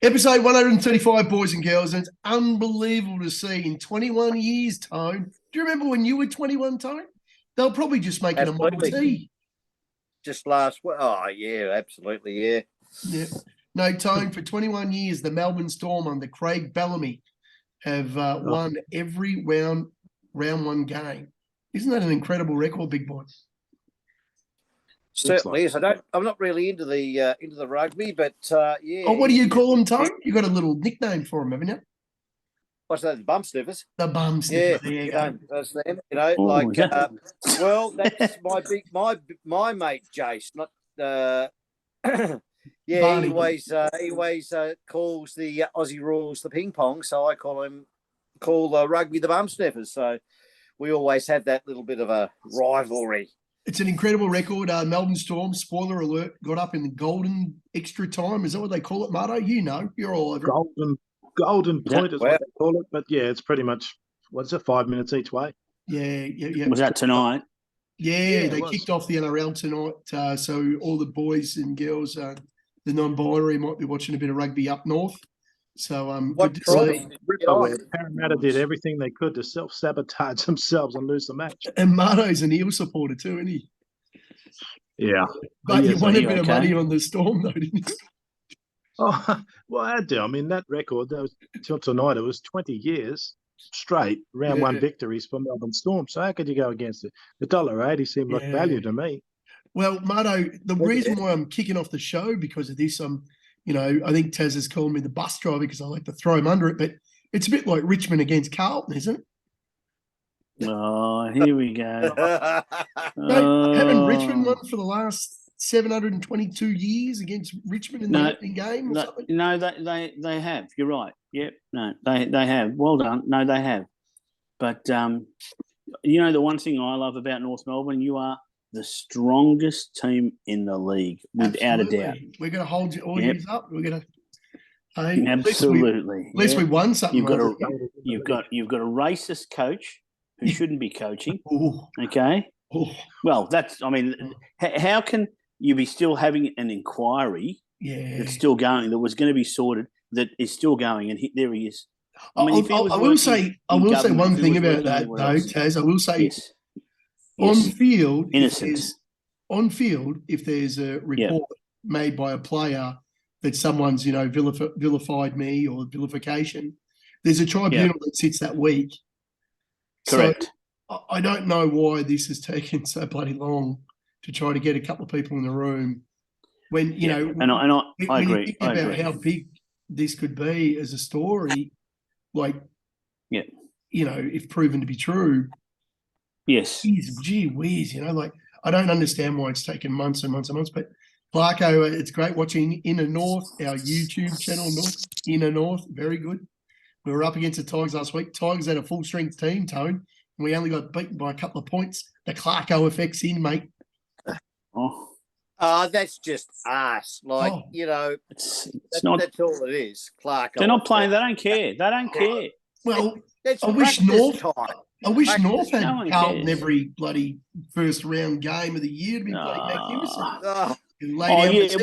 Episode 135, boys and girls, and it's unbelievable to see in 21 years, Tone. Do you remember when you were 21, Tone? They'll probably just making a Model T. Just last week. Oh, yeah, absolutely, yeah. Yeah. No, Tone, for 21 years, the Melbourne Storm under Craig Bellamy have won every round one game. Isn't that an incredible record, big boy? Certainly is. I'm not really into the rugby, but yeah. Oh, what do you call them, Tone? You got a little nickname for them, haven't you? What's that? The bum sniffers. The bum sniffers. Yeah, there you go. That's them. You know, well, that's my mate Jace. Not yeah. Barney. He always calls the Aussie rules the ping pong, so I call rugby the bum sniffers. So we always have that little bit of a rivalry. It's an incredible record. Melbourne Storm, spoiler alert, got up in the golden extra time. Is that what they call it, Marto? You know, you're all over it. Golden point is what they call it. But, yeah, it's pretty much, 5 minutes each way? Yeah. Was that tonight? Yeah, they kicked off the NRL tonight. So all the boys and girls, the non-binary, might be watching a bit of rugby up north. So good to see. Parramatta did everything they could to self-sabotage themselves and lose the match. And Marto's an Eel supporter too, isn't he? Yeah. But you won a bit of money on the Storm, though, didn't you? Oh, well, I do. I mean, that record, that was till tonight, it was 20 years straight round one victories for Melbourne Storm. So how could you go against it? The $1.80 seemed like value to me. Well, Marto, the reason why I'm kicking off the show because of this, I think Taz has called me the bus driver because I like to throw him under it, but it's a bit like Richmond against Carlton, isn't it? Oh, here we go. Haven't Richmond won for the last 722 years against Richmond in the opening game or something? No, they have. You're right. Yep. No, they have. Well done. No, they have. But, the one thing I love about North Melbourne, you are the strongest team in the league, without a doubt. We're going to hold you all years up. We're going to. Absolutely. At least we won something. You've got a racist coach who shouldn't be coaching. Ooh. Okay. Ooh. Well, how can you be still having an inquiry that's still going, that was going to be sorted, that is still going, and there he is. I will say one thing about that, though, Taz. I will say on field, if there's a report made by a player that someone's, vilified me or vilification, there's a tribunal that sits that week. Correct. So I don't know why this has taken so bloody long to try to get a couple of people in the room when, I agree. You think about how big this could be as a story, if proven to be true. Yes. Gee whiz, I don't understand why it's taken months and months and months, but Clarko, it's great watching Inner North, our YouTube channel, Inner North, very good. We were up against the Tigers last week. Tigers had a full-strength team, Tone, and we only got beaten by a couple of points. The Clarko effect's in, mate. That's just us. It's not. That's all it is. Clarko. They're not playing. They don't care. They don't care. Well, I wish North had Carlton every bloody first round game of the year to be bloody magnificent.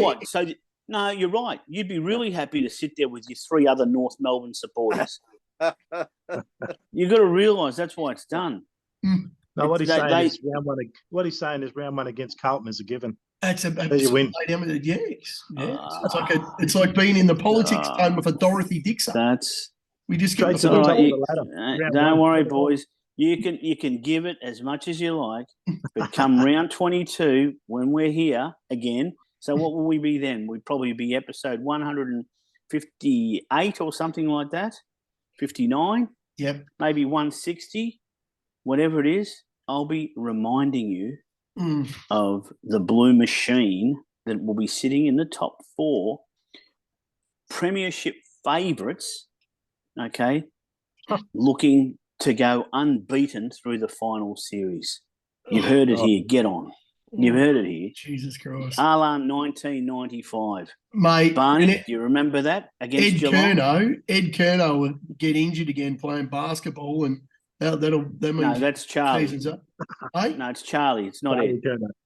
What? So no, you're right. You'd be really happy to sit there with your three other North Melbourne supporters. You've got to realise that's why it's done. No, what he's saying is round one against Carlton is a given. That's you win. Yes. It's like being in the politics game with a Dorothy Dixon. We just get to the top of the ladder. Don't worry, boys. You can give it as much as you like, but come round 22 when we're here again. So what will we be then? We'd probably be episode 158 or something like that. 59. Yep. Maybe 160. Whatever it is, I'll be reminding you of the blue machine that will be sitting in the top 4 premiership favourites, okay, looking to go unbeaten through the final series. You've heard it here. Get on. You've heard it here. Jesus Christ. Alarm 1995. Mate. Barney, do you remember that? Against Geelong? Ed Curnow will get injured again playing basketball, and that means no, that's Charlie. Season's up. Hey? No, it's Charlie. It's not Ed.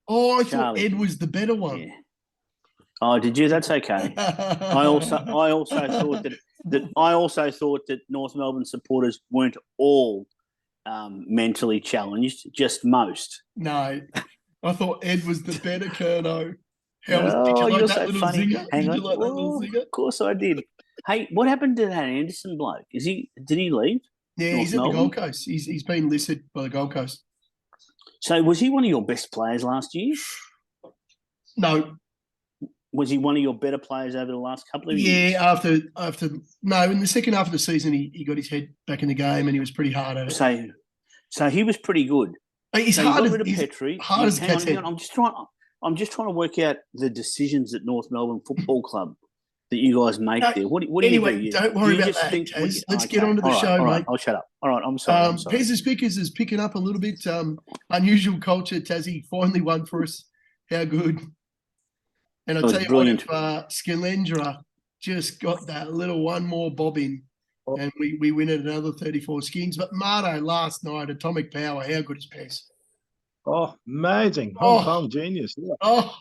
Oh, I thought Ed was the better one. Yeah. Oh, did you? That's okay. I also thought that North Melbourne supporters weren't all mentally challenged, just most. No, I thought Ed was the better Kerno. Did Oh, you like you're that so little funny. zinger? Hang Did on. you like that little Oh, zinger? of course I did. Hey, what happened to that Anderson bloke? Did he leave? Yeah, North he's at the Melbourne? Gold Coast. He's been listed by the Gold Coast. So was he one of your best players last year? No, Was he one of your better players over the last couple of years? yeah, after no, in the second half of the season, he got his head back in the game and he was pretty hard at it. So he was pretty good. He's So hard you got as rid of Petrie. hard as a cat's head. I'm just trying to work out the decisions at North Melbourne Football Club that you guys make there. What do Anyway, you do? don't worry Do you about just that, think- Taz. Let's Okay, get on to the all right, show, all right, mate. I'll shut up. All right, I'm sorry. I'm sorry. Pez's Pickers is picking up a little bit. Unusual culture. Tassie finally won for us. How good. And I'll That was tell you brilliant. what, if Skilendra just got that little one more bob in, Oh. and we win at another 34 skins. But Marto last night, Atomic Power, how good is Pez? Oh, amazing. Oh. Hong Kong genius. Yeah. Oh,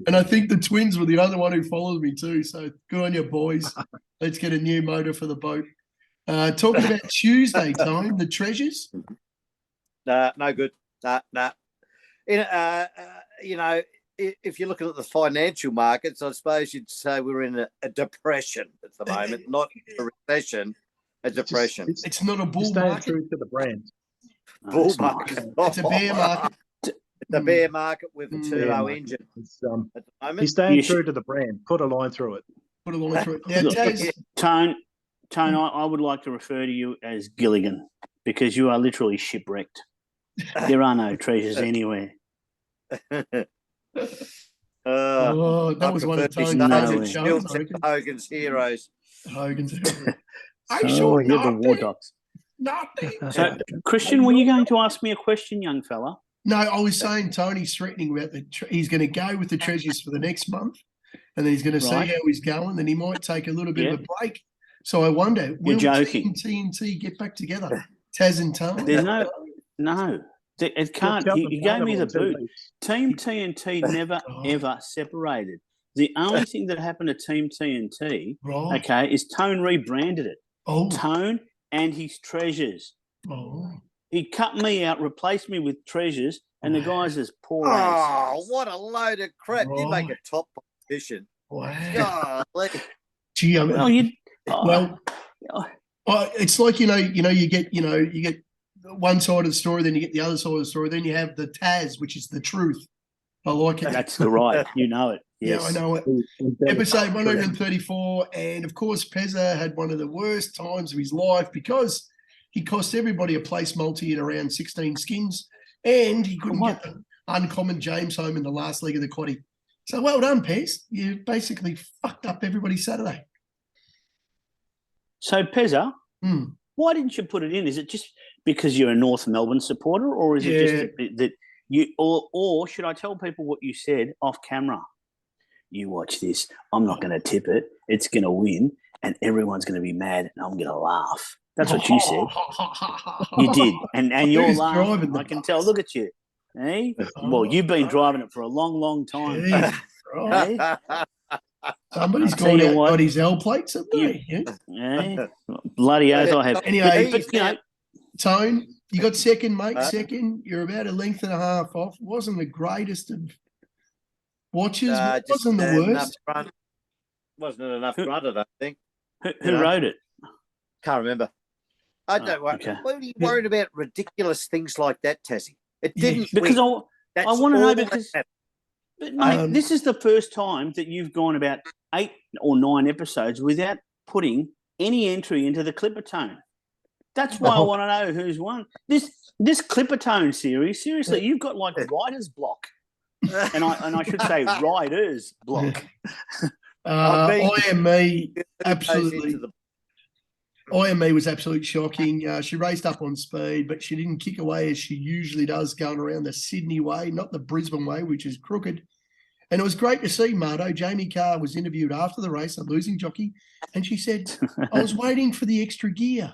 and I think the Twins were the other one who followed me too. So good on you, boys. Let's get a new motor for the boat. Talking about Tuesday, Tone, the Treasures. No good. Nah. If you're looking at the financial markets, I suppose you'd say we're in a depression at the moment, not a recession, a depression. It's not a bull Staying market. true to the brand. No, Bull it's not. market. It's a bear market. The bear market with a Bear turbo market. engine It's, at the moment. he's staying You true should- to the brand. Put a line through it. Put a line through it. Now, Look, Taz, Tone, I would like to refer to you as Gilligan because you are literally shipwrecked. There are no treasures anywhere. that was one of Tone's No favourite way. shows, I reckon. Hogan's Heroes. Hogan's. I Oh, saw you're the war nothing. dogs. Nothing. So, Christian, were you going to ask me a question, young fella? No, I was saying Tony's threatening about he's going to go with the Treasures for the next month, and then he's going to see Right. how he's going. Then he might take a little bit Yeah. of a break. So I wonder, will joking. Team TNT get back together? Taz and Tone. There's no. It can't. You gave me the boot. Team TNT never Oh. ever separated. The only thing that happened to Team TNT, Right. okay, is Tone rebranded it. Oh. Tone and his Treasures. Oh. He cut me out, replaced me with Treasures, and the guys as poor as. Oh, what a load of crap. You make a top politician. Wow. Golly. Gee, I mean, Well, you. well, it's like you get one side of the story, then you get the other side of the story, then you have the Taz, which is the truth. I like it. That's the right. You know it. Yes. Yeah, I know it. Episode 134, and of course, Pezza had one of the worst times of his life because he cost everybody a place multi at around 16 skins, and he couldn't get the uncommon James home in the last leg of the quaddie. So well done, Pez. You basically fucked up everybody's Saturday. So, Pezza, Hmm. why didn't you put it in? Is it just because you're a North Melbourne supporter, or is it just that you, or should I tell people what you said off camera? You watch this. I'm not going to tip it. It's going to win, and everyone's going to be mad, and I'm going to laugh. That's what you said. You did, and you're Who's laughing. driving the I can bus? tell. Look at you. Eh? Well, you've been driving it for a long, long time. Jeez, right. Eh? Somebody's I'll tell gone you out and what. got his L plates, haven't they? Yeah. Eh? Bloody oath I have. Anyway, But, you know, Tone, you got second, mate. Huh? Second. You're about a length and a half off. Wasn't the greatest of watches. Just Wasn't the enough worst. grunt. Wasn't it enough grunt, I don't think. who wrote it? Can't remember. I Oh, don't worry. okay. What are you worried about ridiculous things like that, Tessie? It Yeah. didn't Because win. I That's want to know all that because, mattered. but mate, Um, this is the first time that you've gone about 8 or 9 episodes without putting any entry into the Clippertone. That's why I Oh. want to know who's won. This Clippertone series, seriously, you've got like writer's block, and I should say writer's block. IME Goes absolutely. into the- IME was absolutely shocking. She raced up on speed, but she didn't kick away as she usually does, going around the Sydney way, not the Brisbane way, which is crooked. And it was great to see Marto. Jamie Carr was interviewed after the race, a losing jockey, and she said, I was waiting for the extra gear.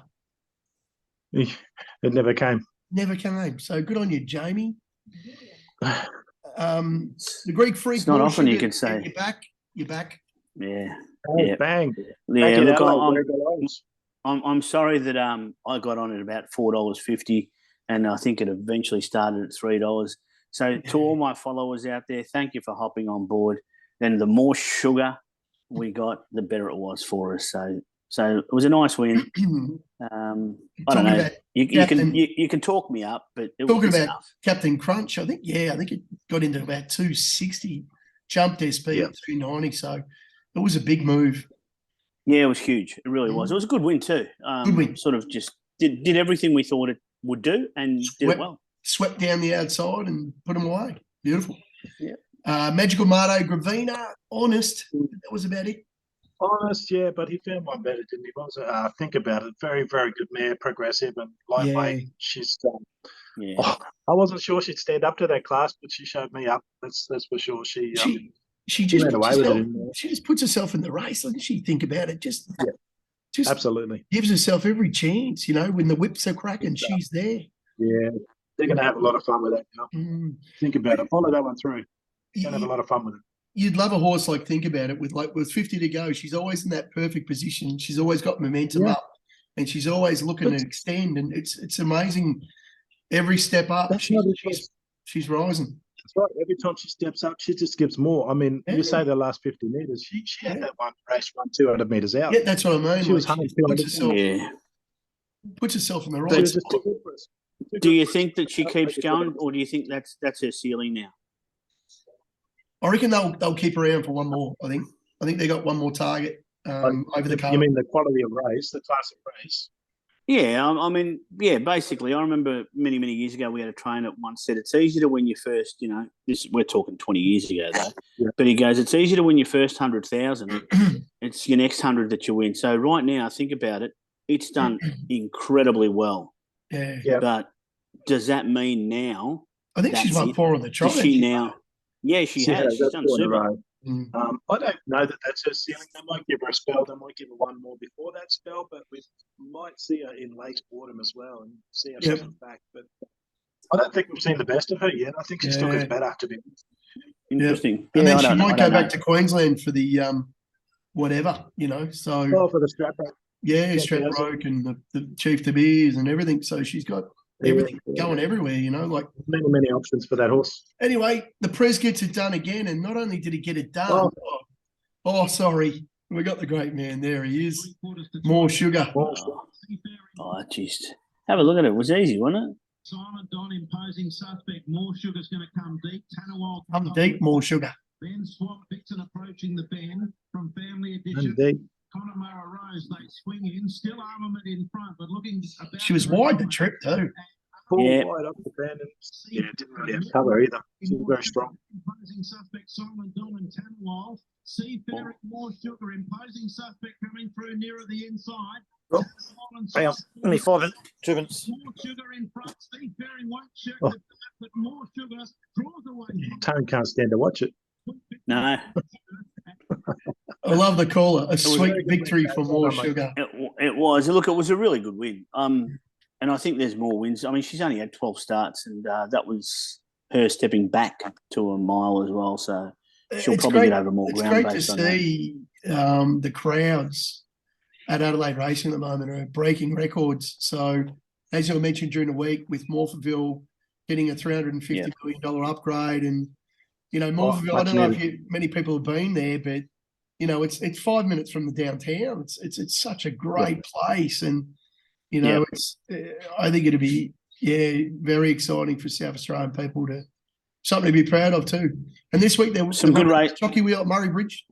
It never came. Never came. So good on you, Jamie. The Greek freak. It's not Raw often you Sugar, can say. You're back. You're back. Yeah. Oh, Yeah. bang. Yeah. Back in Look, Adelaide, where it belongs. I'm sorry that I got on at about $4.50, and I think it eventually started at $3. So to all my followers out there, thank you for hopping on board. And the more sugar we got, the better it was for us. So it was a nice win. I don't Talking know. about You can talk me up, but it was talking good about stuff. Captain Crunch, I think it got into about 260, jumped their speed Yeah. at 290. So it was a big move. Yeah, it was huge. It really was. It was a good win too. Good win. Sort of just did everything we thought it would do, and did it well. Swept down the outside and put them away. Beautiful. Yeah. Magical Mardo Gravina, honest. That was about it. Honest, yeah, but he found one better, didn't he? What was it? Think about it. Very, very good mare, progressive and lightweight. Yeah. She's. Yeah. I wasn't sure she'd stand up to that class, but she showed me up. That's for sure. She just ran away with it. She just puts herself in the race, doesn't she? Think about it. Just Absolutely gives herself every chance. When the whips are cracking, she's there. Yeah, they're going to have a lot of fun with that. Think about it. Follow that one through. Going to have a lot of fun with it. You'd love a horse like Think About It with 50 to go. She's always in that perfect position. She's always got momentum up, and she's always looking to extend. And it's amazing. Every step up, she's rising. That's right. Every time she steps up, she just gives more. I mean, you say the last 50 metres. She had that one race run 200 metres out. Yeah, that's what I mean. She was puts herself in the right. Just too good for us. Do you think that she keeps going, or do you think that's her ceiling now? I reckon they'll keep around for one more. I think they got one more target over the car. You mean the quality of race, the class of race? Yeah, I mean, basically, I remember many, many years ago we had a trainer that once said it's easy to win your first, we're talking 20 years ago though. Yeah. But he goes, it's easy to win your first 100,000. It's your next 100 that you win. So right now, think about it. It's done incredibly well. Yeah. But does that mean now? I think she's won 4 on the trot. Does she now? Yeah, she has. She's done super. I don't know that that's her ceiling. They might give her a spell. They might give her one more before that spell, but we might see her in late autumn as well and see how she comes back. But I don't think we've seen the best of her yet. I think she still gets better, to be honest. Interesting. And then she might go back to Queensland for the whatever, So for the strap rope. Yeah, Stradbroke and the Chief De Beers and everything. So she's got everything going everywhere, like many options for that horse. Anyway, the Prez gets it done again, and not only did he get it done. Sorry, we got the great man there. He is more sugar. Oh, jeez, have a look at it. It was easy, wasn't it? Silent Don imposing suspect. More sugar's going to come deep. Tanawal come deep. More sugar. Ben Swamp Vixen approaching the bend from Family Edition. Connemara Rose, they swing in, still Armament in front, but looking about. She was wide the trip too. Wide up the band and didn't really have cover either. She was very strong. Imposing suspect Simon Don and Tanawal. Seafaring More Sugar, imposing suspect coming through nearer the inside. Hang on, let me 5 minutes, 2 minutes. More Sugar in front, Seafaring won't check the back, but More Sugar draws away. Tone can't stand to watch it. No. I love the caller. A sweet victory for More Sugar. It was. Look, it was a really good win. And I think there's more wins. I mean, she's only had 12 starts, and that was her stepping back to a mile as well. So she'll probably get over more ground. It's great to see the crowds at Adelaide Racing at the moment are breaking records. So as you mentioned during the week with Morphettville getting a $350 million upgrade, and Morphettville, I don't know if many people have been there, but it's 5 minutes from the downtown. It's such a great place, and it's I think it'll be very exciting for South Australian people to something to be proud of too. And this week there was some good race. Jockey wheel at Murray Bridge.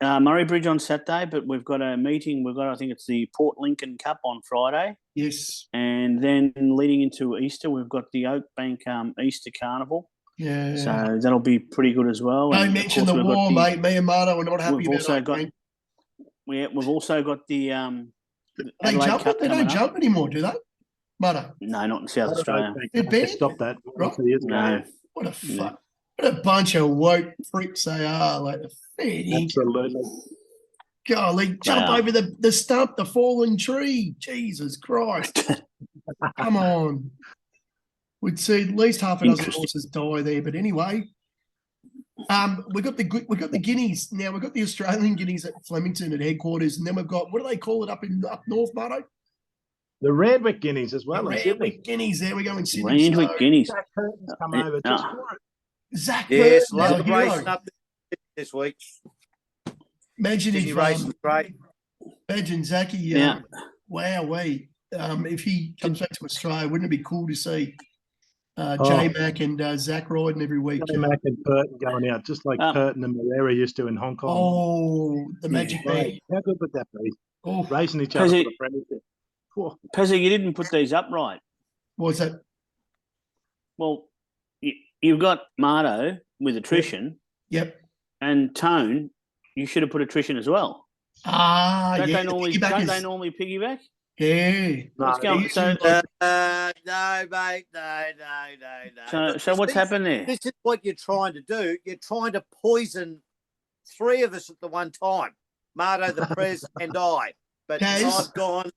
Murray Bridge on Saturday, but we've got a meeting. I think it's the Port Lincoln Cup on Friday. Yes. And then leading into Easter, we've got the Oakbank Easter Carnival. Yeah. So that'll be pretty good as well. Don't mention the war, mate. Me and Marta are not happy about it. We've also got the they don't jump anymore, do they? Marta? No, not in South Australia. They stopped that. Right? No. What a fuck. What a bunch of woke pricks they are. Like the absolutely. Golly, jump over the stump, the fallen tree. Jesus Christ. Come on. We'd see at least half a dozen horses die there. But anyway, We got the Guineas now. We've got the Australian Guineas at Flemington at headquarters, and then we've got, what do they call it up north, Marto? The Randwick Guineas as well The in Sydney. Randwick Guineas. There we go in Sydney. Randwick Guineas. Zach Curtin's come over just for it. Zach Yes, Burton, our love hero. racing up this week. Imagine Sydney if racing's great. imagine Zachy. Yeah. Wowee. If he comes back to Australia, wouldn't it be cool to see J-Mac and Zach riding every week? J-Mac and Curtin going out, just like Curtin and Moreira used to in Hong Kong. Oh, the Magic Man. How good would that be? Oh, Racing each other for the premiership. Oh. Pezzy, you didn't put these up right. what's that? Well, you've got Marto with attrition. Yep. And Tone, you should have put attrition as well. Don't they normally piggyback? Yeah. What's going on? No, mate. No. So what's happened there? This is what you're trying to do. You're trying to poison three of us at the one time. Marto, the Prez, and I. But I've gone.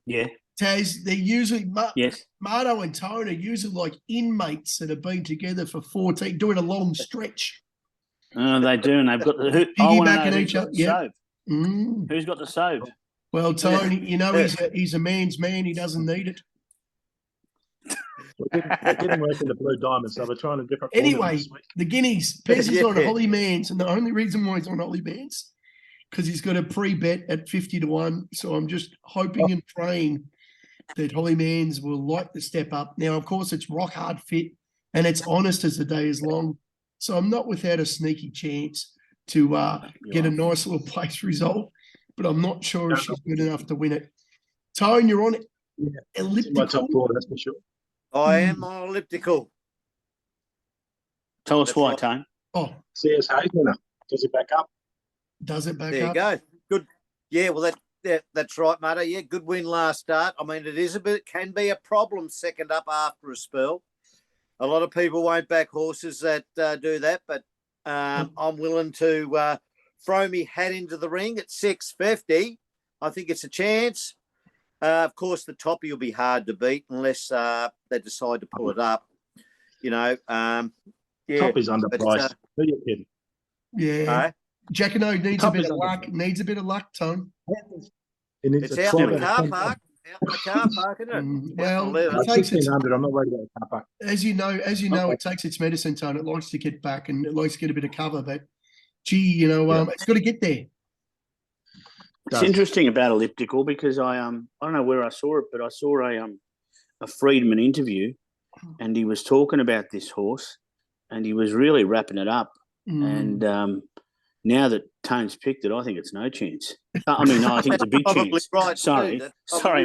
Yeah. Taz, they're usually yes. Marto and Tone are usually like inmates that have been together for 14, doing a long stretch. They do, and they've got the piggybacking each other. Yeah. Who's got the soap? Well, Tony, he's a man's man. He doesn't need it. It didn't work in the Blue Diamond, so we're trying a different. Anyway, the Guineas. Pez is on Holly Mans, and the only reason why he's on Holly Mans because he's got a pre-bet at 50-1. So I'm just hoping and praying that Holly Mans will like the step up. Now, of course, it's rock hard fit, and it's honest as the day is long. So I'm not without a sneaky chance to get a nice little place result, but I'm not sure if she's good enough to win it. Tone, you're on elliptical. My top four, that's for sure. I am on elliptical. Tell us why, Tone. Oh, CS Hayes winner. Does it back up? Does it back there up? There you go. Good. Yeah, well, that's right, Marto. Yeah, good win last start. I mean, it can be a problem second up after a spell. A lot of people won't back horses that do that, but I'm willing to throw me hat into the ring at 650. I think it's a chance. Of course, the toppy will be hard to beat unless they decide to pull it up. Toppy's underpriced. Who are you kidding? Yeah. Jackano needs a bit of luck. Needs a bit of luck, Tone. It's out in the car park. Out in the car park, isn't it? Well, it takes 1600. I'm not worried about the car park. As you know, it takes its medicine, Tone. It likes to get back and it likes to get a bit of cover, but gee, it's got to get there. It's interesting about elliptical because I don't know where I saw it, but I saw a Friedman interview, and he was talking about this horse, and he was really wrapping it up. And now that Tone's picked it, I think it's no chance. I think it's a big chance. Right, sorry,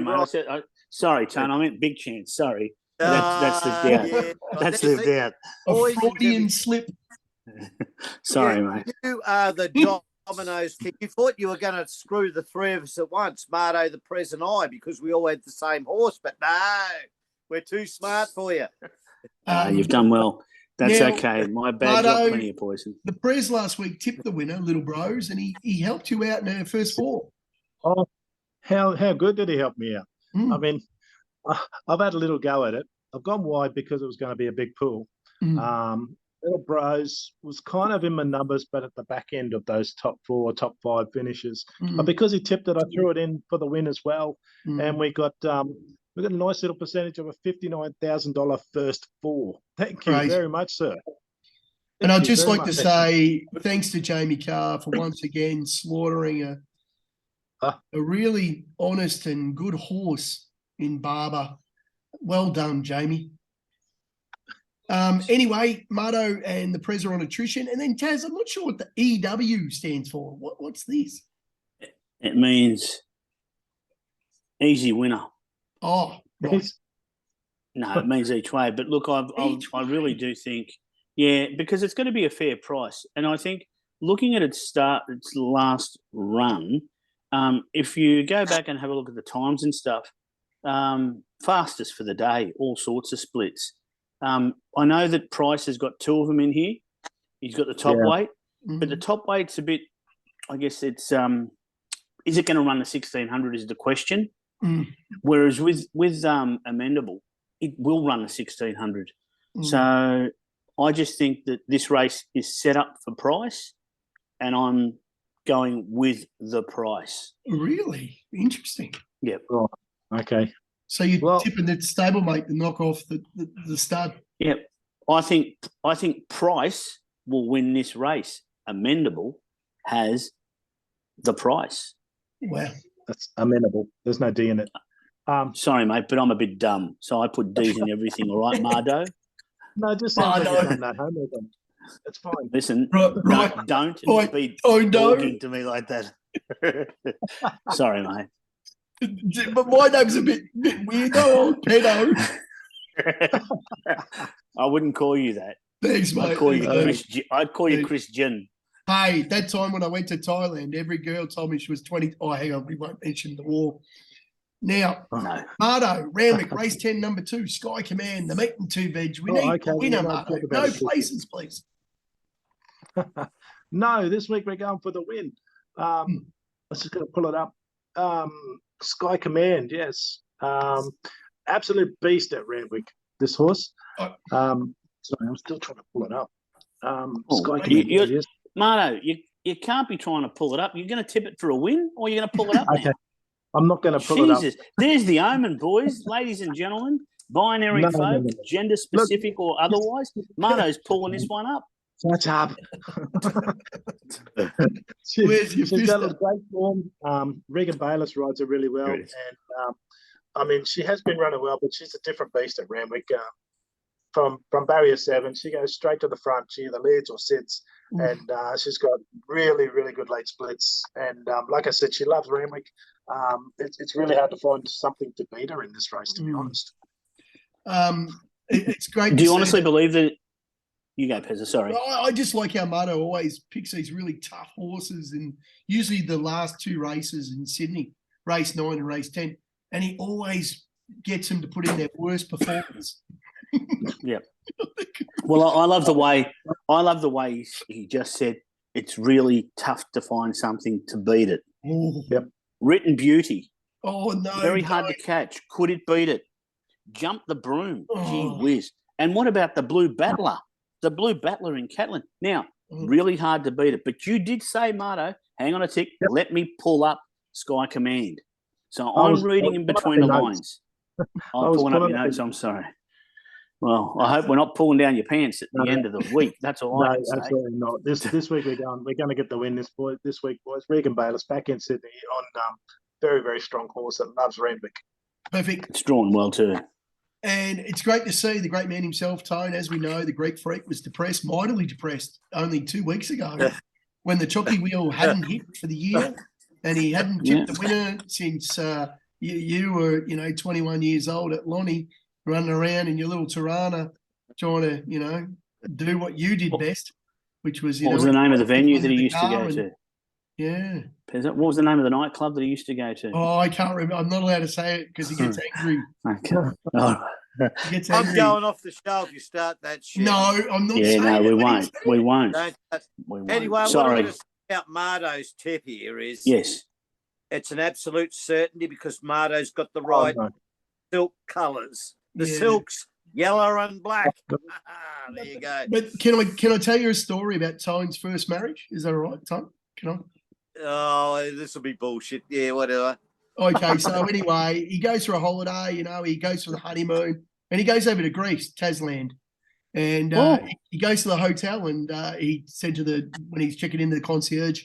mate. Right. Sorry, Tone. I meant big chance. Sorry, that's the doubt. Yeah. That's the doubt. A Freudian slip. Sorry, mate. You are the dominoes king. You thought you were going to screw the three of us at once, Marto, the Prez, and I, because we all had the same horse. But no, we're too smart for you. You've done well. That's now, okay. My bad got plenty of poison. The Prez last week tipped the winner, Little Bros, and he helped you out in the first four. Oh, how good did he help me out? I mean, I've had a little go at it. I've gone wide because it was going to be a big pool. Little Bros was kind of in my numbers, but at the back end of those top 5 finishes. But because he tipped it, I threw it in for the win as well. And we got a nice little percentage of a $59,000 first four. Thank you very much, sir. And I'd just like to say thanks to Jamie Carr for once again slaughtering a really honest and good horse in Barber. Well done, Jamie. Anyway, Marto and the Prez are on attrition. And then Taz, I'm not sure what the EW stands for. What's this? It means easy winner. Oh, right. No, it means each way. But look, I really do think, because it's going to be a fair price. And I think looking at its last run, if you go back and have a look at the times and stuff, fastest for the day, all sorts of splits. I know that Price has got 2 of them in here. He's got the top weight, but the top weight's a bit, I guess it's, is it going to run the 1600 is the question. Whereas with Amendable, it will run the 1600. So I just think that this race is set up for price, and I'm going with the price. Really interesting. Yep. Right. Okay. So you're Well- tipping the stablemate to knock off the stud. Yep. I think price will win this race. Amendable has the price. Wow. That's amenable. There's no D in it. Sorry, mate, but I'm a bit dumb, so I put D's in everything. All right, Mardo. No, it just sounds like Mardo. you've done that homework on it. It's fine. Listen, Right. don't Right. be Oh, no. talking to me like that. Sorry, mate. But my name's a bit weird though, pedo. I wouldn't call you that. Thanks, mate. I'd call you Thanks, Chris. I'd call you Christian. Hey, that time when I went to Thailand, every girl told me she was 20. Oh, hang on, we won't mention the war. Now, No. Mardo, Randwick, race 10, number 2, Sky Command, the meat and 2 veg. We Oh, need okay, a winner, we're gonna Mardo. talk about No it quickly. places, please. No, this week we're going for the win. Let's just going to pull it up. Sky Command, yes. Absolute beast at Randwick, this horse. Oh. Sorry, I'm still trying to pull it up. Oh, Sky you- Command, you're- yes. Mardo, you can't be trying to pull it up. You're going to tip it for a win, or you're going to pull it up Okay, now? I'm not going to pull it up. Jesus, there's the omen, boys, ladies and gentlemen, binary No, folk, no, no, no. gender specific or otherwise. Mardo's pulling this one up. Shut up. Where's your She's got fister? a great form. Regan Bayless rides her really well. Good. And I mean, she has been running well, but she's a different beast at Randwick. From barrier 7, she goes straight to the front. She either leads or sits. And she's got really, really good late splits. And like I said, she loves Randwick. It's really hard to find something to beat her in this race, to be honest. It's great. Do to you see honestly that- believe that? You go, Pezza, sorry. I just like how Mardo always picks these really tough horses, and usually the last 2 races in Sydney, race 9 and race 10, and he always gets them to put in their worst performance. Yeah. Well, I love the way he just said it's really tough to find something to beat it. Oh, Yep. Written beauty, oh no. very hard to don't. catch. Could it beat it? Jump the broom. Gee Oh. whiz. And what about the Blue Battler? The Blue Battler in Catlin. Now, Mm. really hard to beat it. But you did say, Mardo, hang on a tick, Yep. let me pull up Sky Command. So I I'm was- reading I in was between the pulling up lines. I I'm was pulling up your pulling up notes. the- I'm sorry. Well, I hope we're not pulling down your pants at the No. end of the week. That's all I No, can say. absolutely not. This week we're going to get the win this week, boys. Regan Bayless back in Sydney on very, very strong horse that loves Randwick. Perfect. It's drawn well too. And it's great to see the great man himself, Tone. As we know, the Greek freak was depressed, mightily depressed, only 2 weeks ago when the jockey wheel hadn't hit for the year, and he hadn't tipped the winner since you were, 21 years old at Lonnie, running around in your little Tirana, trying to, do what you did best, which was, What was the name of the venue that he the used to car go and- to? Yeah. What was the name of the nightclub that he used to go to? Oh, I can't remember. I'm not allowed to say it because he gets angry. Okay. Oh, He gets I'm angry. going off the show if you start that shit. No, I'm not yeah, saying no, it, we but won't. he's- We won't. Don't, We won't. anyway, what I'm Sorry. going to say about Mardo's tip here is Yes. it's an absolute certainty because Mardo's got the right Oh, no. silk colours. The Yeah. silks, yellow and black. There you go. But can I tell you a story about Tone's first marriage? Is that all right, Tone? Can I? Oh, this will be bullshit. Yeah, whatever. Okay, so anyway, he goes for a holiday, he goes for the honeymoon, and he goes over to Greece, Tasland. And he goes to the hotel, and he said when he's checking into the concierge,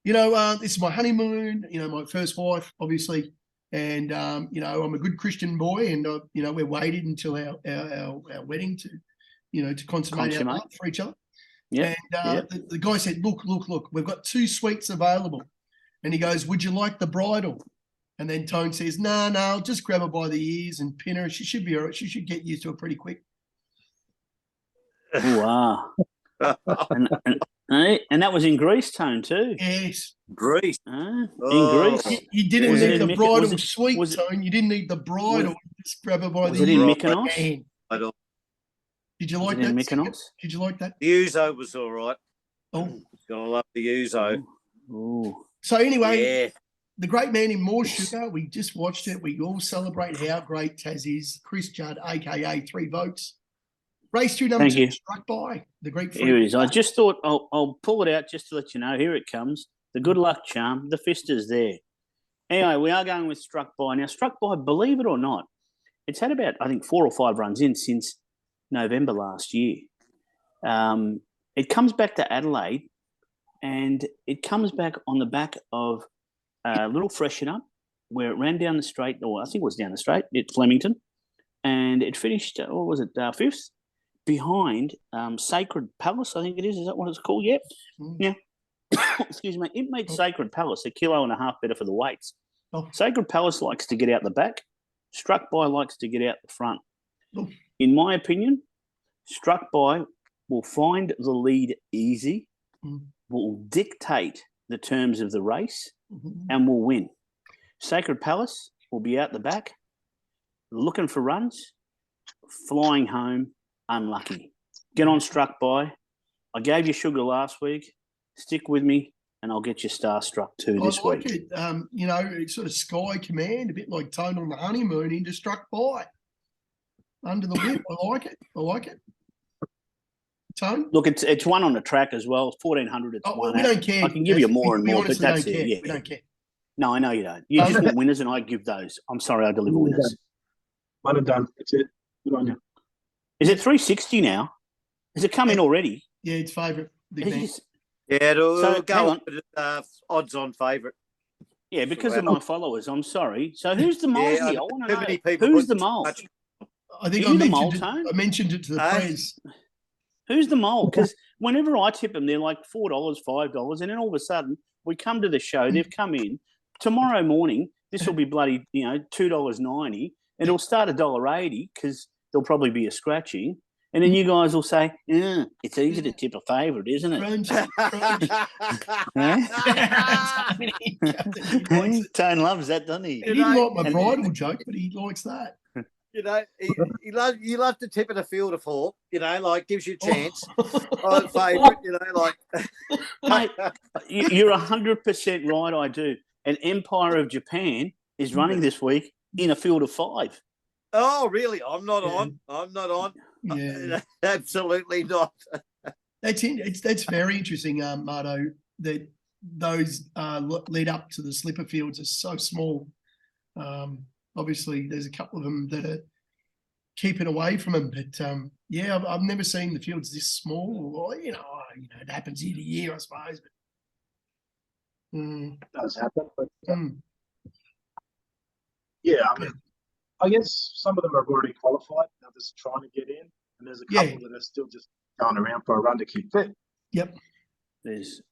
this is my honeymoon, my first wife, obviously. And, I'm a good Christian boy, and, we're waited until our wedding to consummate our love for each other. Yeah. And the guy said, look, we've got 2 suites available. And he goes, would you like the bridal? And then Tone says, no, I'll just grab her by the ears and pin her. She should be all right. She should get used to it pretty quick. Wow. And that was in Greece, Tone, too. Yes. Greece. In Oh. Greece. You didn't Was it need in the Mykonos? bridal suite, was it- Tone. You didn't need the bridal. Just grab her by Was the it in ears. Mykonos? Man. I don't. Did you Was like it in that? Mykonos? Did you like that? The Uzo was all right. Oh. Gonna love the Uzo. Ooh. So anyway, Yeah. the great man in More Sugar, we just watched it. We all celebrate how great Taz is. Chris Judd, a.k.a. 3 votes. Race 2, number Thank 2, you. Struck By, the Greek Here it Freak. is. I just thought I'll pull it out just to let you know. Here it comes. The good luck charm. The fist is there. Anyway, we are going with Struck By. Now, Struck By, believe it or not, it's had about, I think, 4 or 5 runs in since November last year. It comes back to Adelaide, and it comes back on the back of a little freshen up where it ran down the straight, or I think it was down the straight at Flemington, and it finished, what was it, 5th? Behind Sacred Palace, I think it is. Is that what it's called? Yep. Now, excuse me, it made Sacred Palace 1.5 kilos better for the weights. Sacred Palace likes to get out the back. Struck By likes to get out the front. In my opinion, Struck By will find the lead easy, will dictate the terms of the race, and will win. Sacred Palace will be out the back, looking for runs, flying home, unlucky. Get on Struck By. I gave you sugar last week. Stick with me, and I'll get you starstruck too this I like week. it. It's sort of Sky Command, a bit like Tone on the Honeymoon into Struck By. Under the whip. I like it. I like it. Tone? Look, it's one on the track as well. It's 1,400. It's one. We don't care. I can give you more and we more, but honestly that's don't it. care. Yeah. We don't care. No, I know you don't. You just want winners, and I give those. I'm sorry, I deliver winners. One and done. That's it. Good on you. Is it 360 now? Has it come in already? Yeah, it's favourite. Yeah, it'll So, hang go on. on. Odds on favourite. Yeah, because of my followers. I'm sorry. So who's the mole here? I want to know. Who's the mole? I think Are you the mole, Tone? I mentioned it to the press. Who's the mole? Because whenever I tip them, they're like $4, $5, and then all of a sudden we come to the show. They've come in tomorrow morning. This will be bloody, $2.90. It'll start $1.80 because there'll probably be a scratching, and then you guys will say, "It's easy to tip a favourite, isn't it?" Tone loves that, doesn't he? He didn't like my bridal joke, but he likes that. You love to tip in a field of 4, gives you a chance. On favourite, Mate, you're 100% right, I do. And Empire of Japan is running this week in a field of 5. Oh, really? I'm not on. I'm not on. Yeah. Absolutely not. That's very interesting, Marto, that those lead up to the slipper fields are so small. Obviously, there's a couple of them that are keeping away from them, but I've never seen the fields this small. Well, it happens year to year, I suppose. But, it does happen, but I guess some of them have already qualified. Others trying to get in, and there's a couple that are still just going around for a run to keep fit. Yep. There's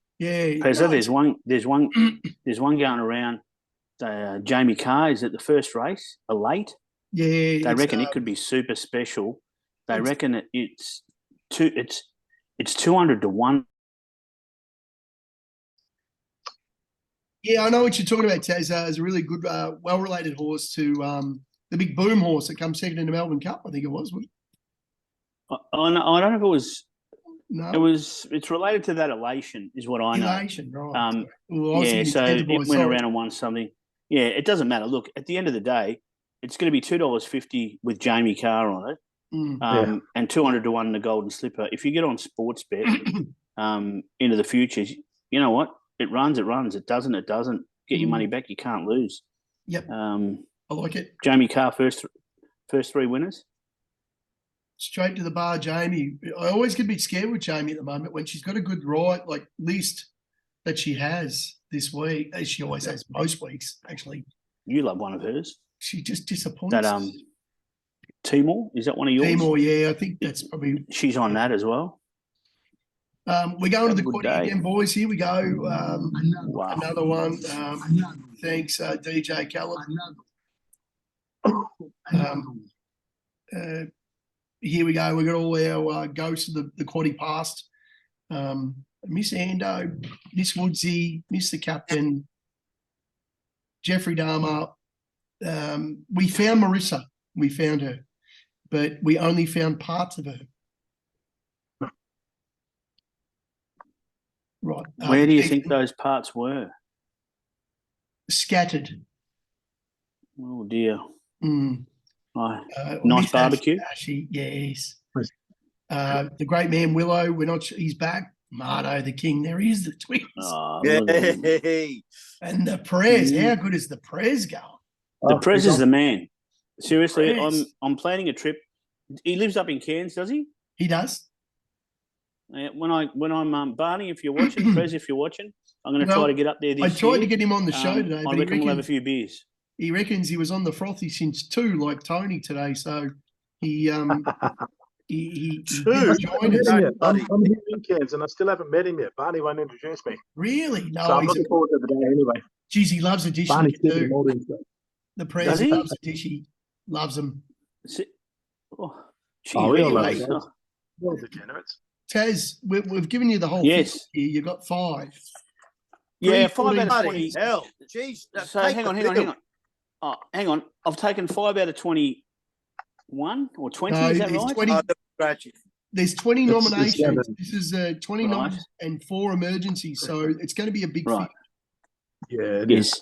one going around. Jamie Carr is at the first race, a late. Yeah, they reckon it could be super special. They reckon it's 200 to 1. Yeah, I know what you're talking about, Taz. It's a really good, well-related horse to the big Boom horse that comes second in the Melbourne Cup. I think it was. I don't know if it was. No, it's related to that Elation, is what I know. Elation, right? So it went around and won something. Yeah, it doesn't matter. Look, at the end of the day, it's going to be $2.50 with Jamie Carr on it, and 200 to 1 in the Golden Slipper. If you get on Sportsbet into the futures, you know what? It runs. It doesn't. Get your money back. You can't lose. Yep. I like it. Jamie Carr first 3 winners. Straight to the bar, Jamie. I always get a bit scared with Jamie at the moment when she's got a good list that she has this week, as she always has most weeks, actually. You love one of hers. She just disappoints. That Timor, is that one of yours? Timor, yeah, I think that's probably. She's on that as well. We're going to the quaddy again, boys. Here we go. Another one. Thanks, DJ Callum. Here we go. We've got all our ghosts of the quaddy past. Miss Ando, Miss Woodsy, Mr. Captain, Jeffrey Dahmer. We found Marissa. We found her, but we only found parts of her. Right. Where do you think those parts were? Scattered. Oh, dear. Mm. Nice barbecue? Yes. The great man Willow, we're not sure he's back. Mardo, the king, there he is, the twins. Oh, look at him. Hey. And the Prez, how good is the Prez going? The Prez is the man. Seriously, Prez. I'm planning a trip. He lives up in Cairns, does he? He does. When I'm Barney, if you're watching, Prez, if you're watching, I'm going to try to get up there this I year. tried to get him on the show today, I but reckon we'll have a few beers. he reckons he was on the frothy since 2, like Tony today. So he he didn't join us. I'm here in Cairns and I still haven't met him yet. Barney won't introduce me. Really? No, So I'm looking forward to the day anyway. Geez, he loves a dish. Barney's Too. giving all these guys. The Prez Does he? loves a dish. He loves them. Gee, Oh, we all love really? it. Well, degenerates. Taz, we've given you the whole Yes. 50 here. You got 5. Yeah, 3, 5 out of bloody 20. hell. Jeez. So hang on. Oh, hang on. I've taken 5 out of 21 or 20. No, Is that it's right? 20. There's 20 It's nominations. 7. This is 20 noms and 4 emergencies. So it's going to be a big Right. field. Yeah, it is. Yes.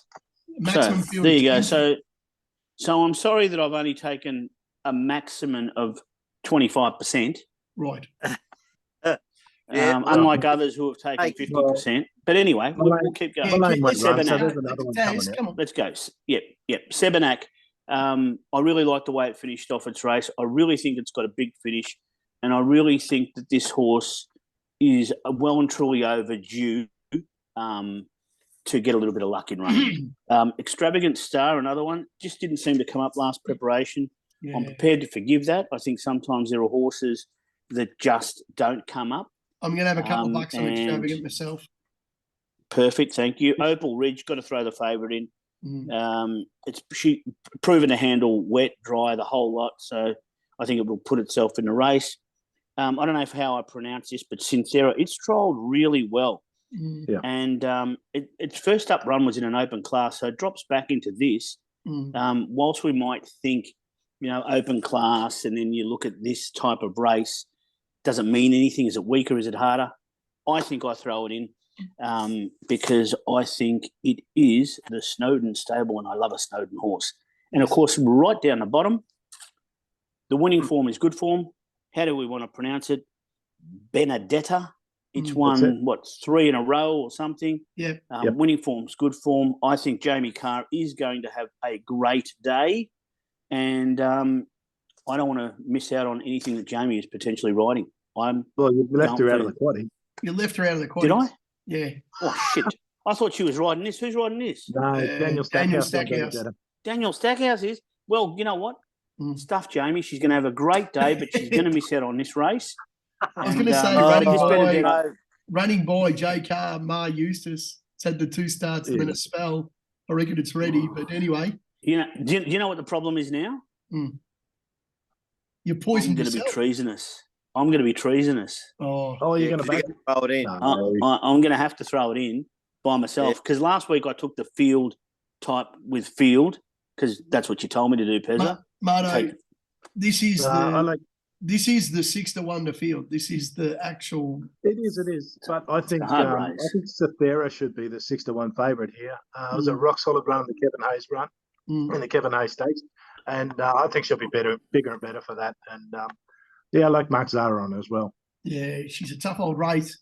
Maximum So field. there you of go. 20. So I'm sorry that I've only taken a maximum of 25%. Right. Yeah, unlike others who have taken Hey, 50%. But anyway, we'll keep going. Yeah, Well, I went let's- run, so Sebenak. there's another one Taz, coming out. come on. Let's go. Yep. Sebenak. I really like the way it finished off its race. I really think it's got a big finish, and I really think that this horse is well and truly overdue to get a little bit of luck in running. Extravagant Star, another one, just didn't seem to come up last preparation. Yeah. I'm prepared to forgive that. I think sometimes there are horses that just don't come up. I'm going to have a couple of bucks on and- extravagant myself. Perfect, thank you. Opal Ridge, got to throw the favourite in. Mm. She proven to handle wet, dry, the whole lot. So I think it will put itself in the race. I don't know how I pronounce this, but Sincera, it's trolled really well. Mm. Yeah. And its first up run was in an open class, so it drops back into this. Mm. Whilst we might think, open class, and then you look at this type of race, doesn't mean anything. Is it weaker? Is it harder? I think I throw it in because I think it is the Snowden stable, and I love a Snowden horse. And, of course, right down the bottom, the winning form is good form. How do we want to pronounce it? Benedetta. It's won, 3 in a row or something. Yeah. Winning form's good form. I think Jamie Carr is going to have a great day. And I don't want to miss out on anything that Jamie is potentially riding. Well, you left her out of the quaddy. You left her out of the quad. Did I? Yeah. Oh, shit. I thought she was riding this. Who's riding this? No, Daniel Stackhouse. Stackhouse. Daniel Stackhouse is. Well, you know what? Mm. Stuff Jamie. She's going to have a great day, but she's going to miss out on this race. I was going to say running boy, Jay Carr, Ma Eustace had the 2 starts and then a spell. I reckon it's ready. But anyway. Do you know what the problem is now? Mm. You're poisoned I'm going to be yourself. treasonous. I'm going to be treasonous. Oh, you're going to back throw it in. I'm going to have to throw it in by myself because last week I took the field type with field because that's what you told me to do, Pezza. Marto, this is This is the 6-1 to field. This is the actual. It is. But I think Cythera should be the 6-1 favourite here. It was a rock solid run in the Kevin Hayes run in the Kevin Hayes Stakes, and I think she'll be bigger and better for that. And I like Mark Zara on her as well. Yeah, she's a tough old race,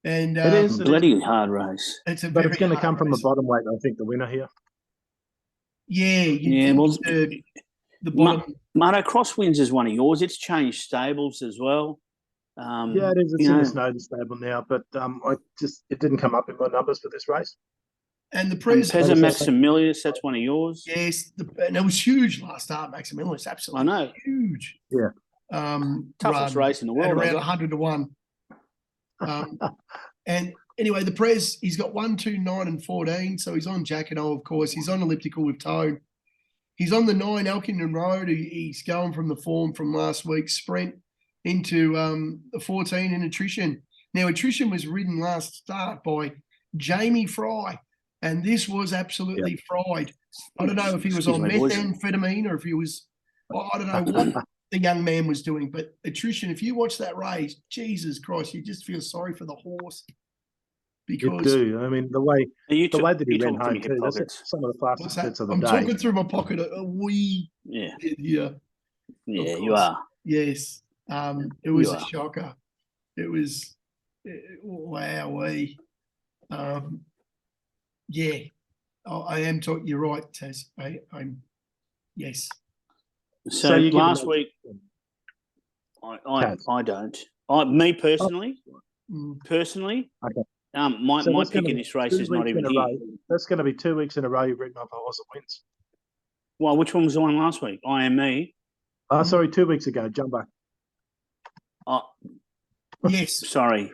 and it is a bloody hard race. It's going to come from the bottom weight. I think the winner here. Yeah, well, the bottom. Marto Crosswinds is one of yours. It's changed stables as well. Yeah, it is. It's in the Snowden stable now, but it didn't come up in my numbers for this race. And the President, Pezza Maximilius, that's one of yours. Yes, and it was huge last start. Maximilius, absolutely, I know, huge. Yeah, toughest race in the world, at around 100 to 1. And anyway, the Prez, he's got 1, 2, 9, and 14. So he's on Jackanole, of course. He's on elliptical with Tone. He's on the 9 Elkington Road. He's going from the form from last week's sprint into the 14 in attrition. Now, attrition was ridden last start by Jamie Fry, and this was absolutely fried. I don't know if he was on methamphetamine or if he was, I don't know what the young man was doing, but attrition, if you watch that race, Jesus Christ, you just feel sorry for the horse. Because you do. I mean, the way that he ran home too, that's some of the fastest bits of the day. I'm talking through my pocket a wee. Yeah. Yeah. Yeah, you are. Yes. It was a Yeah. shocker. It was wowee. Yeah, I am talking. You're right, Taz. I'm yes. So you give last them week, I Taz. don't. Me personally, Okay. my So that's pick gonna in be this race 2 is not weeks even in a row. here. That's going to be 2 weeks in a row you've written off a horse that wins. Well, which one was the one last week? I Am Me. Oh, sorry, 2 weeks ago, Jumbo. Oh, Yes. sorry.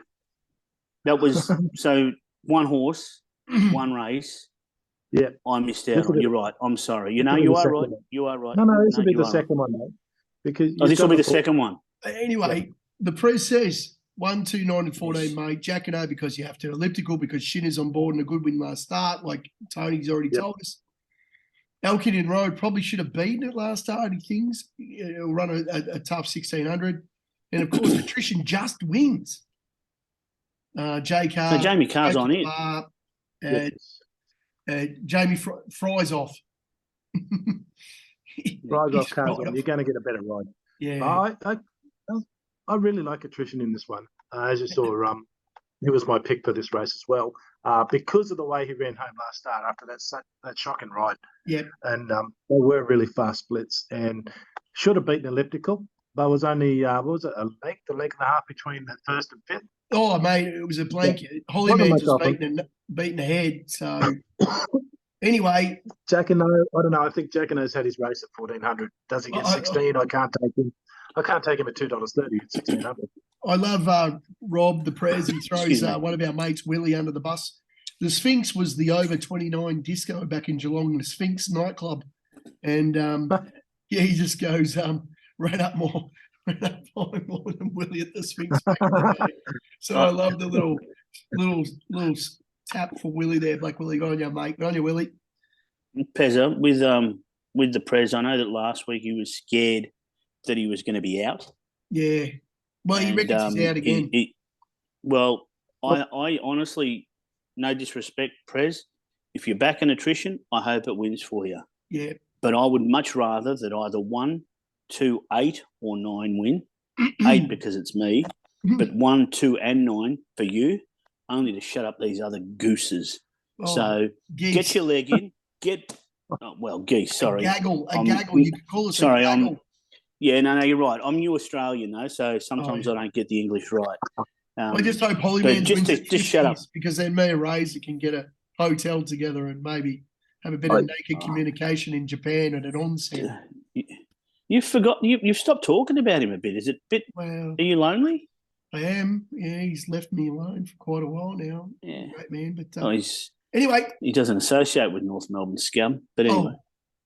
That was so one horse, one race. Yeah. I missed out This on. will be- You're right. I'm sorry. this will be You the are second right. one. You are right. No, this will be you the are right. second one, mate. Because Oh, this will be the before- second one. Anyway, the press says 1, 2, 9, and 14, Yes. mate. Jack and O because you have to elliptical because Shinner's on board and a good win last start, like Tony's already Yep. told us. Elkinian Road probably should have beaten it last start. He thinks it'll run a tough 1600, and of course, attrition just wins. J Car. So Jamie Carr's on it. Yes. Jamie fries off. Rise off He's cars right on. You're going to get a better ride. Yeah. I really like attrition in this one. As you saw, he was my pick for this race as well, because of the way he ran home last start after that shocking ride. Yep. And they were really fast splits and should have beaten elliptical, but was only what was it, a leg and a half between the first and fifth. Oh, mate, it was a blanket. Not Hollyman much just off him. beaten ahead. So anyway, Jack and I don't know. I think Jack and O's had his race at 1400. Does he get 16? I can't take him. I can't take him at $2.30 at 1600. I love Rob the Prez. He throws Excuse me. one of our mates, Willie, under the bus. The Sphinx was the over 29 disco back in Geelong, the Sphinx nightclub. And yeah, he just goes, ran up more than Willie at the Sphinx back in the day. So I love the little tap for Willie there, Black Willie. Go on you, mate. Go on you, Willie. Pezza, with the Prez, I know that last week he was scared that he was going to be out. Yeah. Well, he reckons he's out again. I honestly, no disrespect, Prez, if you're back in attrition, I hope it wins for you. Yeah. But I would much rather that either 1, 2, 8 or 9 win. 8 because it's me, but 1, 2 and 9 for you, only to shut up these other gooses. So geese. Get your leg in. Geese, sorry. A gaggle. You could call us sorry, a gaggle. Yeah, no, you're right. I'm New Australian, though, so sometimes I don't get the English right. I just hope Hollyman just shut up, because then me and Razor can get a hotel together and maybe have a bit of naked communication in Japan at an onsen. You've forgot. You've stopped talking about him a bit. Is it a bit? Well, are you lonely? I am. Yeah, he's left me alone for quite a while now. Yeah, great man. But anyway, he doesn't associate with North Melbourne scum. But anyway,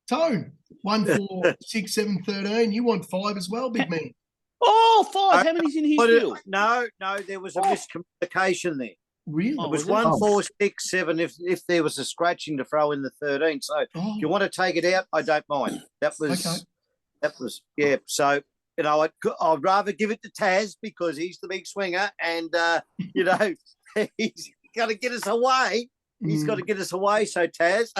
Tone 1, 4, 6, 7, 13. You want 5 as well, big man. Oh, 5. How many's in his field? No, there was a miscommunication there. Really? It was 1, 4, 6, 7. If there was a scratching to throw in the 13, so if you want to take it out, I don't mind. That was yeah. So I'd rather give it to Taz because he's the big swinger, and he's got to get us away. He's got to get us away. So Taz,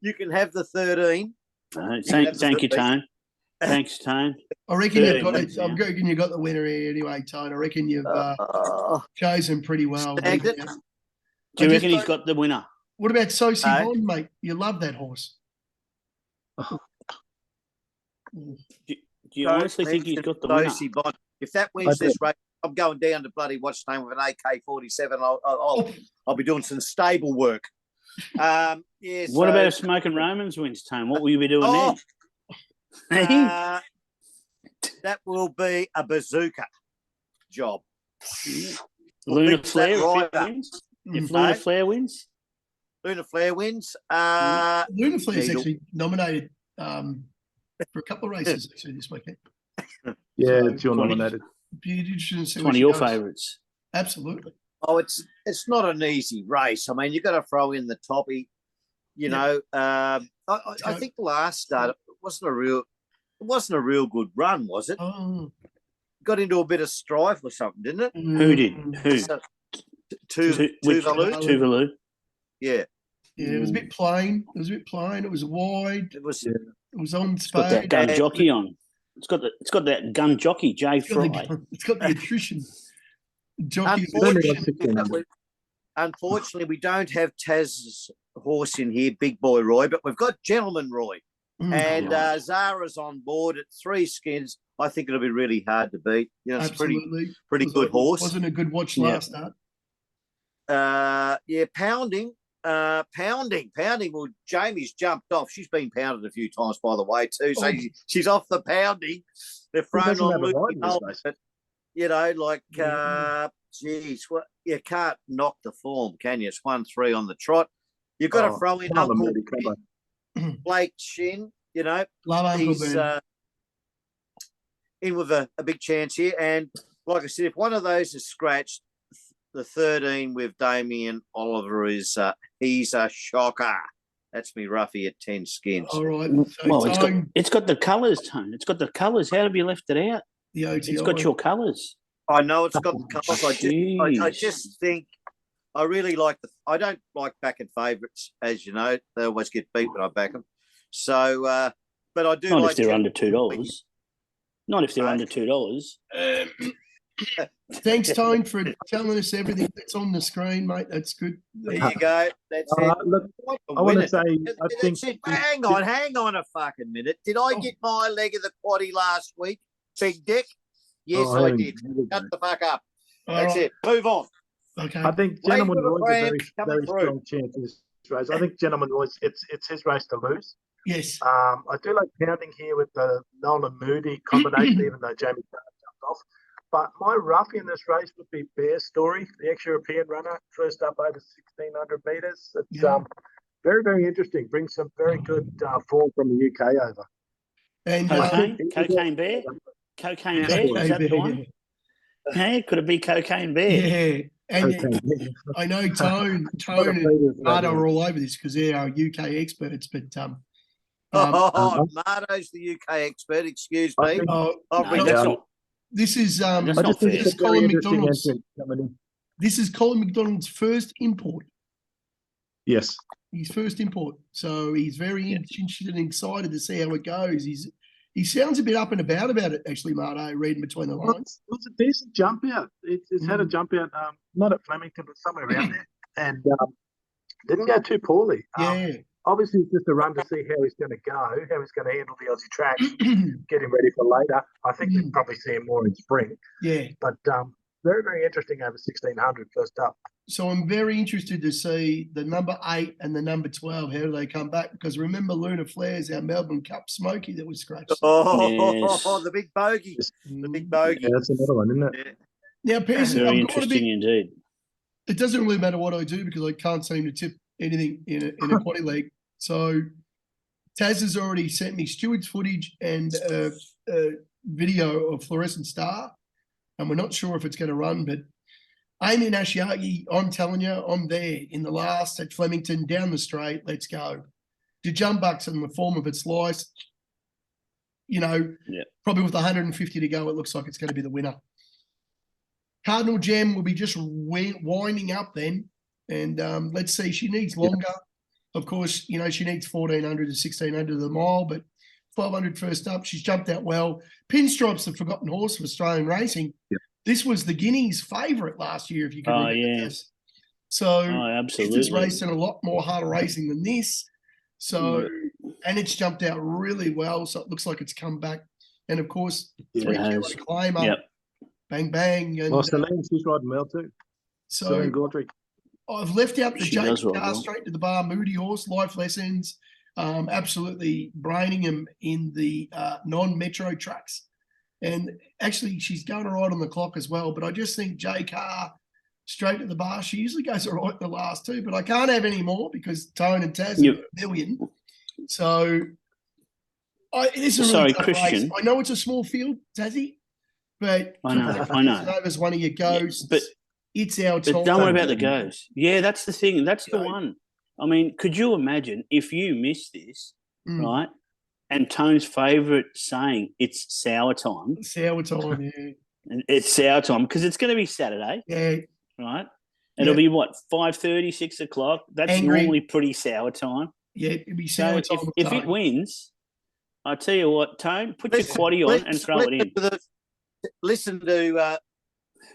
you can have the 13. Thank you, Tone. Thanks, Tone. I reckon you've got it. I reckon you got the winner here anyway, Tone. I reckon you've chosen pretty well. Do you reckon he's got the winner? What about Sosi Bond, mate? You love that horse. Do you honestly think he's got the winner? Bond. If that wins this race, I'm going down to bloody what's the name with an AK-47. I'll be doing some stable work. What about if Smoking Romans wins, Tone? What will you be doing then? That will be a bazooka job. Luna Flair if wins? If Luna Flair wins? Luna Flair wins. Luna Flair's actually nominated for a couple of races actually this weekend. Yeah, it's your nominated. It's one of your favourites. Absolutely. Oh, it's not an easy race. I mean, you've got to throw in the toppy. I think the last start wasn't a real good run, was it? Oh. Got into a bit of strife or something, didn't it? Who did? Who? Tuvalu. Yeah. Yeah, it was a bit plain. It was wide. It was It was on Got that spade. gun jockey on. It's got that gun jockey, Jay Fry. It's got the attrition. Jockey. Unfortunately, we don't have Taz's horse in here, Big Boy Roy, but we've got Gentleman Roy. And Zara's on board at 3 skins. I think it'll be really hard to beat. You know, it's Absolutely. pretty good horse. Wasn't a good watch last start. Pounding. Well, Jamie's jumped off. She's been pounded a few times, by the way, too. So she's off the pounding. They're thrown on Lucy, but you know, like, geez, what you can't knock the form, can you? It's 1-3 on the trot. You've got to throw in Uncle Blake Shin. You know, he's in with a big chance here. And like I said, if one of those is scratched, the 13 with Damien Oliver is he's a shocker. That's me roughy at 10 skins. All right. So well, it's got the colours, Tone. It's got the colours. How have you left it out? The OTI. It's got your colours. I know it's got the colours. I just think I really like I don't like backing favourites, as you know. They always get beat when I back them. So, but I do. Not like if they're under $2. Not if they're under $2. Thanks, Tone, for telling us everything that's on the screen, mate. That's good. There you go. That's it. Look, I want to say, I think. Hang on a fucking minute. Did I get my leg of the quaddie last week, Big Dick? Yes, I did. Shut the fuck up. That's it. Move on. Okay. I think Gentleman Roy's a very strong chance in this race. I think Gentleman Roy's it's his race to lose. Yes. I do like pounding here with the Nolan Moody combination, even though Jamie jumped off. But my roughie in this race would be Bear Story, the ex-European runner, first up over 1,600 metres. It's very, very interesting. Brings some very good form from the UK over. And Cocaine Bear? Cocaine Bear? Is that the one? Hey, could it be Cocaine Bear? Yeah. And I know Tone and Marta are all over this because they're our UK experts, but Marto's the UK expert, excuse me. This is Colin McDonald's. This is Colin McDonald's first import. Yes. His first import. So he's very interested and excited to see how it goes. He sounds a bit up and about it, actually, Marto, reading between the lines. It was a decent jump out. It's had a jump out, not at Flemington, but somewhere around there. And didn't go too poorly. Obviously, it's just a run to see how he's going to go, how he's going to handle the Aussie track, get him ready for later. I think we'll probably see him more in spring. Yeah. But very, very interesting over 1,600 first up. So I'm very interested to see the number 8 and the number 12. How do they come back? Because remember Luna Flares, our Melbourne Cup Smoky that was scratched. The big bogey. The big bogey. Yeah, that's another one, isn't it? Now, Pearson, very interesting indeed. It doesn't really matter what I do because I can't seem to tip anything in a quaddy league. So Taz has already sent me Stewart's footage and a video of Fluorescent Star, and we're not sure if it's going to run, but Amy Nashiagi, I'm telling you, I'm there in the last at Flemington, down the straight, let's go. The jump bucks in the form of its slice, probably with 150 to go, it looks like it's going to be the winner. Cardinal Gem will be just winding up then, and let's see, she needs longer. Of course, she needs 1,400 to 1,600 of the mile, but 1,200 first up. She's jumped out well. Pinstripe's the forgotten horse of Australian racing. Yep. This was the Guineas favourite last year, if you can remember this. So absolutely. It's raced in a lot more harder racing than this. So, and it's jumped out really well. So it looks like it's come back. And of course, 3 kilo climber. Yep. Bang, bang. And, Celine's riding well too. So I've left out the Jake car straight to the bar, Moody horse, life lessons, absolutely braining him in the non-metro tracks. And actually, she's going all right on the clock as well. But I just think J Carr straight to the bar. She usually goes all right in the last 2, but I can't have any more because Tone and Taz are $1 million. So this is a really tough Christian. race. I know it's a small field, Tazzy, but I know. As one of your goes, but it's our time. But don't worry about the goes. Yeah, that's the thing. That's the one. I mean, could you imagine if you missed this, right? And Tone's favourite saying, it's sour time. Sour time, yeah. It's sour time because it's going to be Saturday. Yeah. Right? It'll be, 5:30, 6 o'clock? That's normally pretty sour time. Yeah, it'll be sour time. If it wins, I tell you what, Tone, put your quaddie on and throw it in. Listen to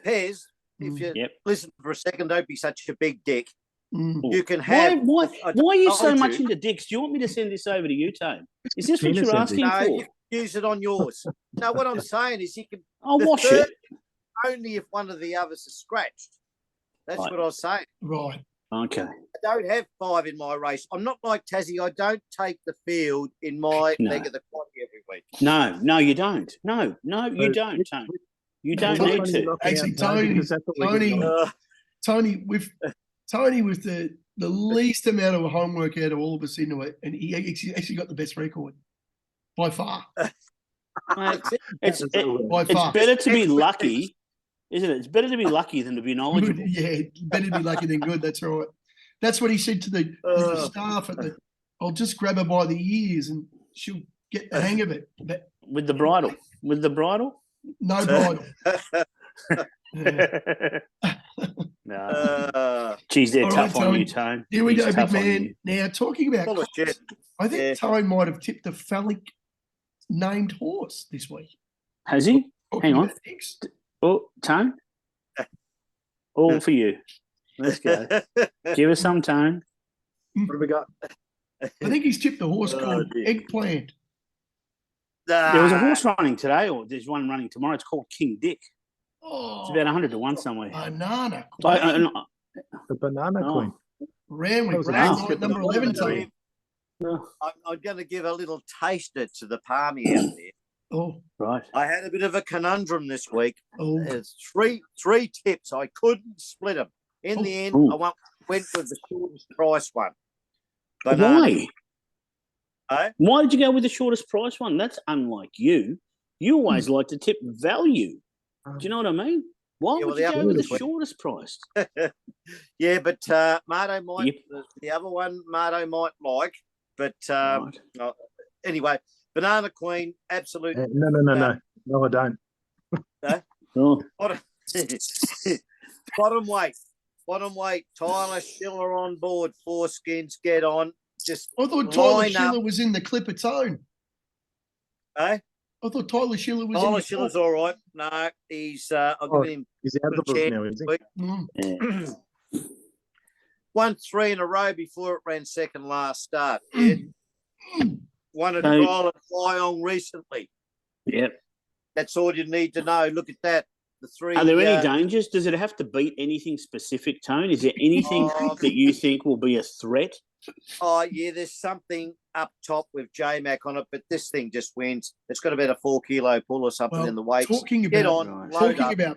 Pez. If you listen for a second, don't be such a big dick. You can have. Why are you so much into dicks? Do you want me to send this over to you, Tone? Is this what you're asking for? You can use it on yours. No, what I'm saying is you can. I'll wash it. Only if one of the others is scratched. That's what I was saying. Right. Okay. I don't have 5 in my race. I'm not like Tassie. I don't take the field in my leg of the quaddie every week. No, you don't. No, you don't, Tone. You don't need to. Actually, Tony with the least amount of homework out of all of us into it, and he actually got the best record by far. It's better to be lucky, isn't it? It's better to be lucky than to be knowledgeable. Yeah, better to be lucky than good. That's right. That's what he said to the staff at the. I'll just grab her by the ears and she'll get the hang of it. With the bridle. No bridle. No. Geez, they're tough on you, Tone. Here we go, big man. Now, talking about shit. I think Tone might have tipped a phallic named horse this week. Has he? Hang on. Oh, Tone. All for you. Let's go. Give us some, Tone. What have we got? I think he's tipped a horse called Eggplant. There was a horse running today, or there's one running tomorrow. It's called King Dick. It's about 100 to 1 somewhere. Banana Queen. The Banana Queen. Ran with Brad, number 11 time. I'm going to give a little taster to the Palmy out there. Oh, right. I had a bit of a conundrum this week. Oh. There's three tips. I couldn't split them. In the end, I went with the shortest price one. Why? Eh? Why did you go with the shortest price one? That's unlike you. You always like to tip value. Do you know what I mean? Why would you go with the shortest price? Yeah, but Marto might, the other one Marto might like. But anyway, Banana Queen, absolute. No, I don't. Bottom weight. Tyler Schiller on board. 4 skins. Get on. Just I thought Tyler Schiller was in the clip its own. Eh? I thought Tyler Schiller was. Tyler Schiller's all right. No, he's. I'll give him. He's out of the book now, isn't he? Won 3 in a row before it ran second last start. Yeah. Won a trial at Wyong recently. Yep. That's all you need to know. Look at that. The 3. Are there any dangers? Does it have to beat anything specific, Tone? Is there anything that you think will be a threat? Oh, yeah, there's something up top with J-Mac on it, but this thing just wins. It's got about a 4 kilo pull or something in the weights. Talking about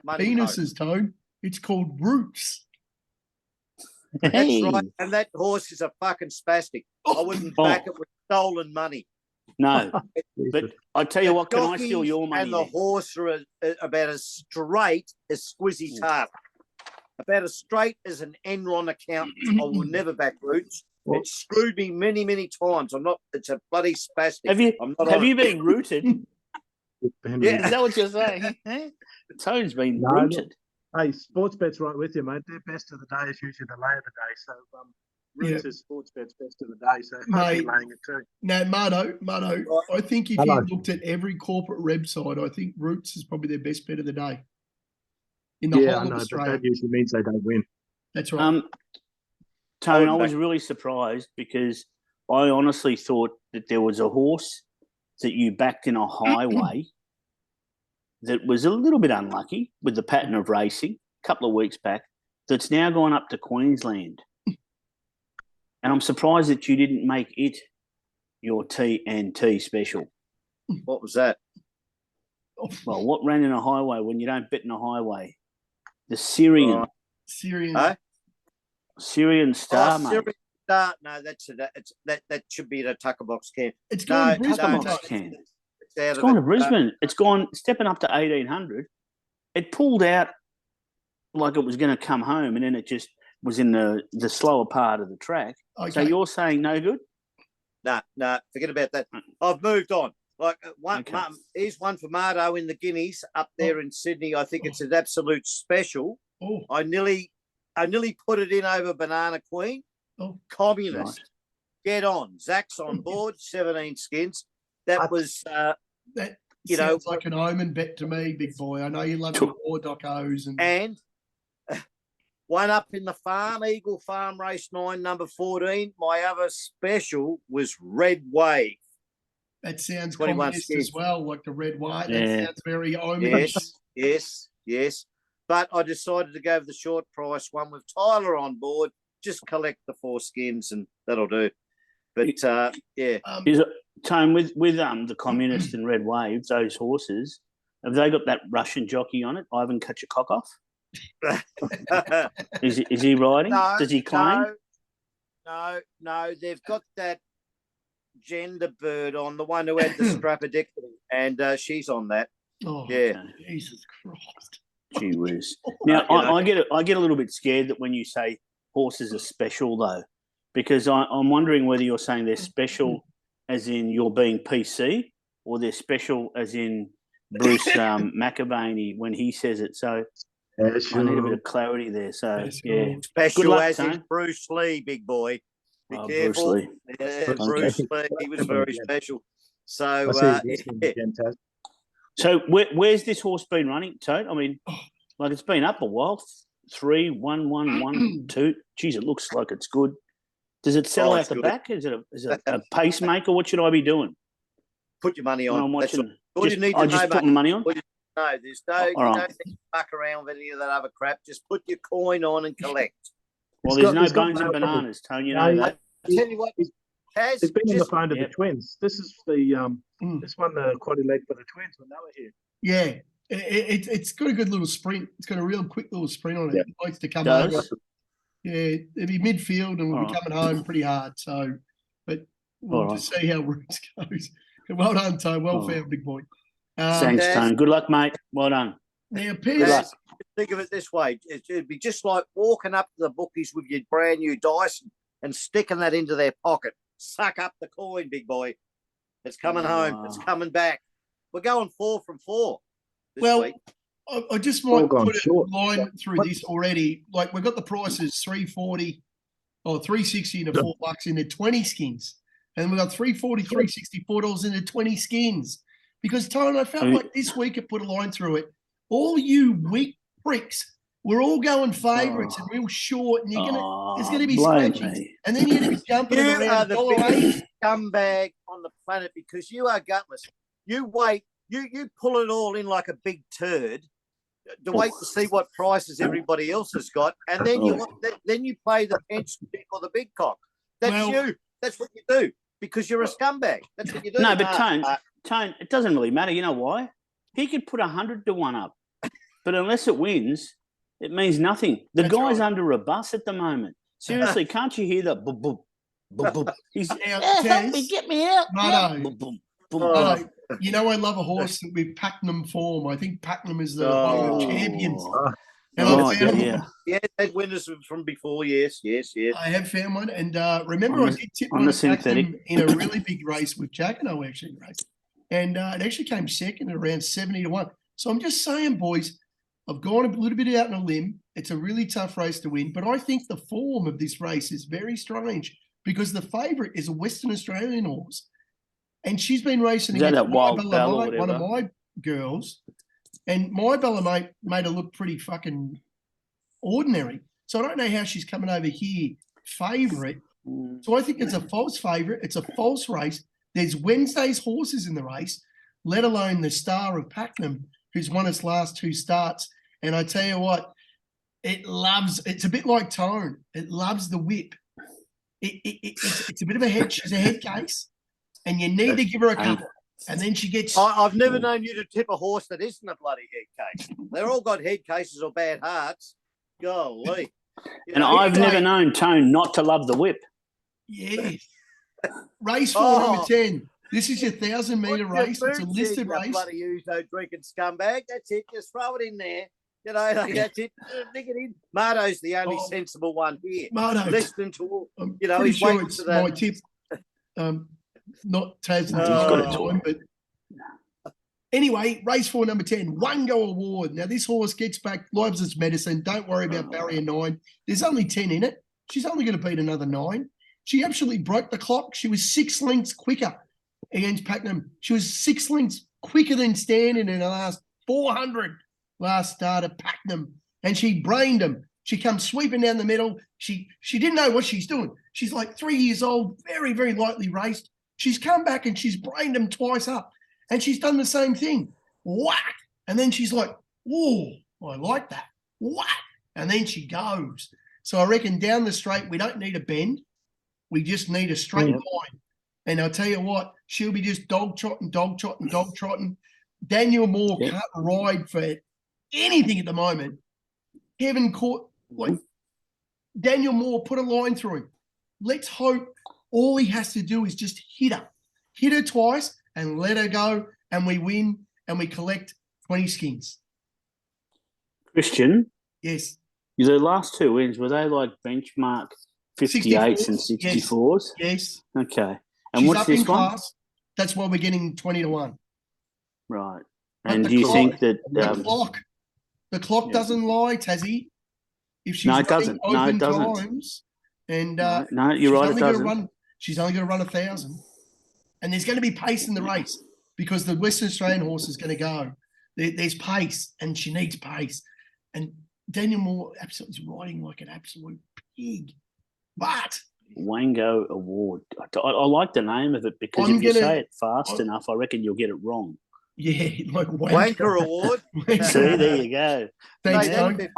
penises, Tone, it's called Roots. That's right. And that horse is a fucking spastic. I wouldn't back it with stolen money. No. But I tell you what, can I steal your money? And the horse are about as straight as Squizzy Tart. About as straight as an Enron accountant. I will never back Roots. It's screwed me many, many times. It's a bloody spastic. Have you been rooted? Yeah. Is that what you're saying? Tone's been rooted. Hey, Sportsbet's right with you, mate. Their best of the day is usually the lay of the day. So Roots is Sportsbet's best of the day. So maybe laying it too. No, Marto, I think if you looked at every corporate website, I think Roots is probably their best bet of the day. In the whole of Australia. But that usually means they don't win. That's right. Tone, I was really surprised because I honestly thought that there was a horse that you backed in a highway that was a little bit unlucky with the pattern of racing a couple of weeks back that's now gone up to Queensland. And I'm surprised that you didn't make it your T&T special. What was that? Well, what ran in a highway when you don't bet in a highway? The Syrian. Syrian Star, mate. Syrian Star. No, that should be at a Tucker Box camp. It's gone to Brisbane. It's gone to Brisbane. It's gone stepping up to 1,800. It pulled out like it was going to come home, and then it just was in the slower part of the track. Okay. So you're saying no good? No, forget about that. I've moved on. Like here's one for Marto in the Guineas up there in Sydney. I think it's an absolute special. I nearly put it in over Banana Queen. Communist. Right. Get on. Zach's on board, 17 skins. that was, That you know, sounds like an omen bet to me, big boy. I know you love your war docos and one up in the farm, Eagle Farm Race 9, number 14. My other special was Red Wave. that sounds 21 communist skins. as well, like the red white. Yeah. That sounds very omen. Yes. But I decided to go for the short price one with Tyler on board. Just collect the 4 skins and that'll do. But yeah. Is it, Tone, with the communist and Red Wave, those horses, have they got that Russian jockey on it? Ivan Kachikokov? Is he riding? No, Does he claim? No. They've got that gender bird on, the one who had the strapadictory, and she's on that. Oh, yeah. Jesus Christ. Gee whiz. Now, I get a little bit scared that when you say horses are special, though, because I'm wondering whether you're saying they're special as in you're being PC or they're special as in Bruce McAvaney when he says it. So Yeah, sure. I need a bit of clarity there. So, Yes, yeah. Special Good luck, as in Tone. Bruce Lee, big boy. Be Oh, careful. Bruce Lee. Yeah, Bruce Lee. He was very special. So, I see you listening again, Taz. So where's this horse been running, Toad? I mean, like it's been up a while. 3, 1, 1, 1, 2. Geez, it looks like it's good. Does it settle out it's the good. back? Is it a pacemaker? What should I be doing? Put your money When on. I'm That's watching, all you need to I know, just put mate. my money on. No, there's no, All you right. don't need to fuck around with any of that other crap. Just put your coin on and collect. Well, He's there's got- no he's got bones and no- bananas, Tone. You No, know that. I tell you what, Kaz, He's been on the just phone to Yeah. the twins. This is the this one the quality leg for the twins when they were here. Yeah. It's got a good little sprint. It's got a real quick little sprint on it. Yeah. It likes to come Does? over. Yeah, it'll be midfield and we'll All be right. coming home pretty hard. So, but we'll All just see how Roots goes. Well done, Tone. Well Oh. found, big boy. Thanks, Yes. Tone. Good luck, mate. Well done. Now, Good Piers, luck. think of it this way. It'd be just like walking up to the bookies with your brand new dice and sticking that into their pocket. Suck up the coin, big boy. It's coming home. It's Wow. coming back. We're going 4 from 4 this well, week. I just All might gone put a short. line through this already. Like we've got the prices $340 or $360 into $4 into 20 skins. And we've got $340, $364 into 20 skins. Because Tone, I felt like this week it put a line through it. All you weak pricks, we're all going favourites and real short, and there's gonna be blame scratches. me. And then you're gonna be jumping You them are around the $1.80. biggest scumbag on the planet because you are gutless. You wait. You pull it all in like a big turd to wait to see what prices everybody else has got, and then you play the pencil pick or the big cock. That's Well- you. That's what you do because you're a scumbag. That's what you do. No, but Tone, it doesn't really matter. You know why? He could put 100 to 1 up, but unless it wins, it means nothing. The That's guy's right. under a bus at the moment. Seriously, can't you hear the boom, boom, boom, boom? He's Now, help me, Taz, get me out. Righto. Help. Boom, boom, boom, Oh. boom. you know I love a horse with Packnam form. I think Packnam is the Oh. home of champions. Oh. And Oh, I found yeah. one. Yeah, had winners from before. Yes. I have found one, and remember On I the- did tip on one the of Packnam synthetic. in a really big race with Jack and I actually raced, and it actually came second at around 70 to 1. So I'm just saying, boys, I've gone a little bit out on a limb. It's a really tough race to win, but I think the form of this race is very strange because the favourite is a Western Australian horse, and she's been racing Is that against that Wild my Bell or Bellamate, one of whatever? my girls, and my Bellamate made her look pretty fucking ordinary. So I don't know how she's coming over here favourite. So I think it's a false favourite. It's a false race. There's Wednesday's horses in the race, let alone the star of Packnam, who's won its last 2 starts. And I tell you what, it's a bit like Tone. It loves the whip. It's a bit of a head. She's a head case, and you need to give her a couple. And then she gets. I've never known you to tip a horse that isn't a bloody head case. They're all got head cases or bad hearts. Golly. You And know, I've anyway. never known Tone not to love the whip. Yes. Race 4, Oh. number 10. This is your 1,000-metre What's your race. It's a food listed said, you race. bloody Uzo drinking scumbag. That's it. Just throw it in there. You know, like, that's it. Stick it in. Marto's the only Oh. sensible one here. Marto, Listening to all. I'm you know, pretty he's sure waiting it's for that. my tip. Not Taz and Oh. Tiz's Got it. time, but anyway, race 4, number 10, One Go Award. Now, this horse gets back, loves its medicine. Don't worry about barrier 9. There's only 10 in it. She's only going to beat another 9. She absolutely broke the clock. She was 6 lengths quicker against Pakenham. She was 6 lengths quicker than Standing in the last 400 last start at Pakenham, and she brained him. She comes sweeping down the middle. She didn't know what she's doing. She's like 3 years old, very, very lightly raced. She's come back and she's brained him twice up, and she's done the same thing. Whack! And then she's like, "Oh, I like that." Whack! And then she goes. So I reckon down the straight, we don't need a bend. We just need a straight line. And I'll tell you what, she'll be just dog trotting. Daniel Moore can't ride for anything at the moment. Kevin caught, Daniel Moore put a line through him. Let's hope all he has to do is just hit her twice and let her go, and we win and we collect 20 skins. Christian? Yes. The last 2 wins, were they like benchmark 58s and 64s? Yes. Okay. And She's what's up this in one? class. That's why we're getting 20-1. Right. But And the do you clock- think that The clock doesn't lie, Tassie. If she's No, it running doesn't. No, it open doesn't. times, and no, you're right, it doesn't. She's only going to run 1,000, and there's going to be pace in the race because the Western Australian horse is going to go. There's pace, and she needs pace. And Daniel Moore absolutely is riding like an absolute pig. But Wango Award. I like the name of it because if you say it fast enough, I reckon you'll get it wrong. Yeah, like Wanker Award. See, there you go. Thanks, Mate, mate.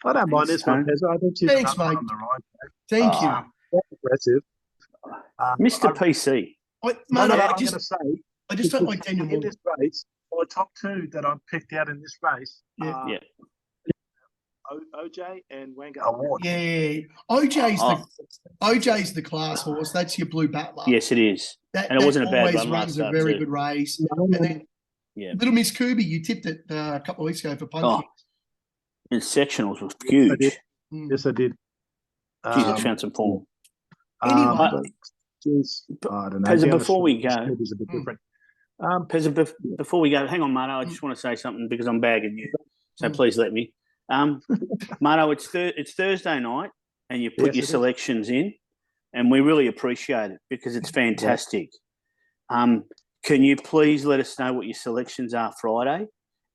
I don't mind this one, Pezzo. I think she's Thanks, another mate. on the right track. Thank That's aggressive. Mr. I- PC. you. No, Mate, no, I I'm going to just say, don't like Daniel in Moore. this race, my top 2 that I've picked out in this race are Yeah. OJ and Wango Award. Yeah, OJ's the class horse. That's your Blue Battler. Yes, it is. That, And it wasn't a bad always run last runs a start very too. good race. No, And then Yeah. Little Miss Kubi, you tipped it a couple of weeks ago for punching. Oh, and sectionals was huge. did. Mm. Yes, I did. Jesus, found some form. Anyway. but, geez, I don't know. Pezza, Down the before we straight, go- it's a bit different. Pezza, before we go, hang on, Marto. I just want to say something because I'm bagging you. So please let me. Marto, it's Thursday night and you put Yes, your it is. selections in, and we really appreciate it because it's fantastic. Can you please let us know what your selections are Friday?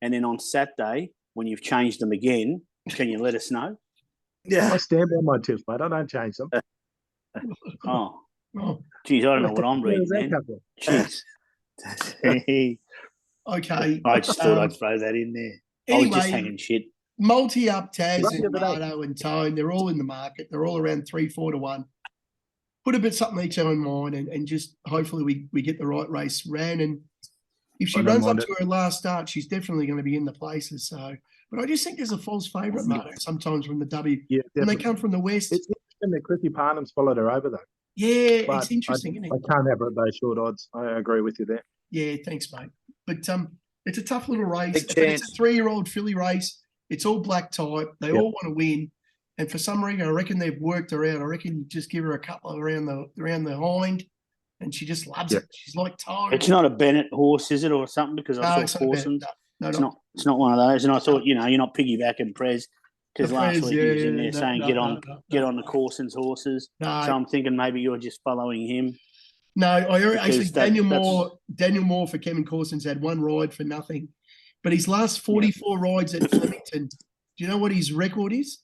And then on Saturday, when you've changed them again, can you let us know? I stand by my tips, mate. I don't change them. Oh, Oh, geez, I don't know what I'm Where reading does that then. come from? Jeez. okay. I just thought I'd throw that in there. I was just Anyway, hanging shit. Multi-up, Taz Right, and but I- Marto and Tone, they're all in the market. They're all around 3-4 to 1. Put a bit something each in mind and just hopefully we get the right race ran. And if she I don't runs up mind to her last start, she's definitely going to be in the places. So, but I just think there's a false favourite, Marto, sometimes from the W. Yeah, When they definitely. come from the West. It's interesting that Chrissy Parnham's followed her over, though. Yeah, But it's interesting, isn't it? I can't have it at those short odds. I agree with you there. Yeah, thanks, mate. But it's a tough little race. Big But it's chance. a 3-year-old filly race. It's all black type. They Yep. all want to win. And for some reason, I reckon they've worked her out. I reckon you just give her a couple around the hind, and she just loves Yep. it. She's like Tone. It's not a Bennett horse, is it, or something? Because I No, it's saw not bad. Corson's. No, It's not. It's not one of those. And I thought, you're not piggybacking Prez because last week he was in there saying get on the Corson's horses. No, So I'm thinking maybe you're just following him. no. Actually, Because Daniel Moore for Kevin Corson's had 1 ride for nothing, but his last 44 rides at Flemington. Do you know what his record is?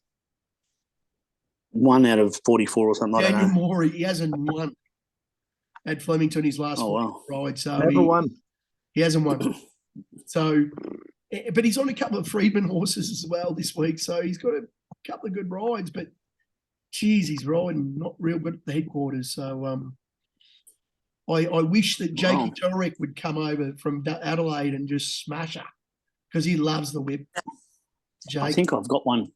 1 out of 44 or something. I Daniel don't know. Moore, he hasn't won at Flemington his last Oh, 44 wow. rides. So Never won. he hasn't won. So, but he's on a couple of Freedman horses as well this week. So he's got a couple of good rides, but geez, he's riding not real good at the headquarters. So I wish that Jakey Torek would come over from Adelaide and just smash her because he loves the whip. Jake. I think I've got one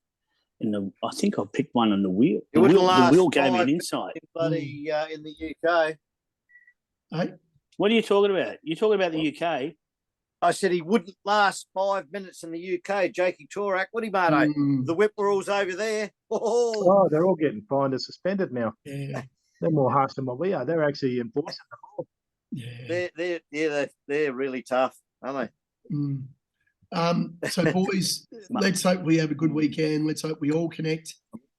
I think I've picked one in the wheel. It The wouldn't wheel, last the wheel gave me 5 an insight. Bloody in the UK. Hey? What are you talking about? You're talking about the UK? I said he wouldn't last 5 minutes in the UK. Jakey Torak, what he mate? Mm, The whip rules over there. Oh, Oh, they're all getting fined and suspended now. yeah, They're more harsh than what we are. They're actually enforcing the law. yeah. they're really tough, aren't they? Mm. So boys, let's hope we have a good weekend. Let's hope we all connect.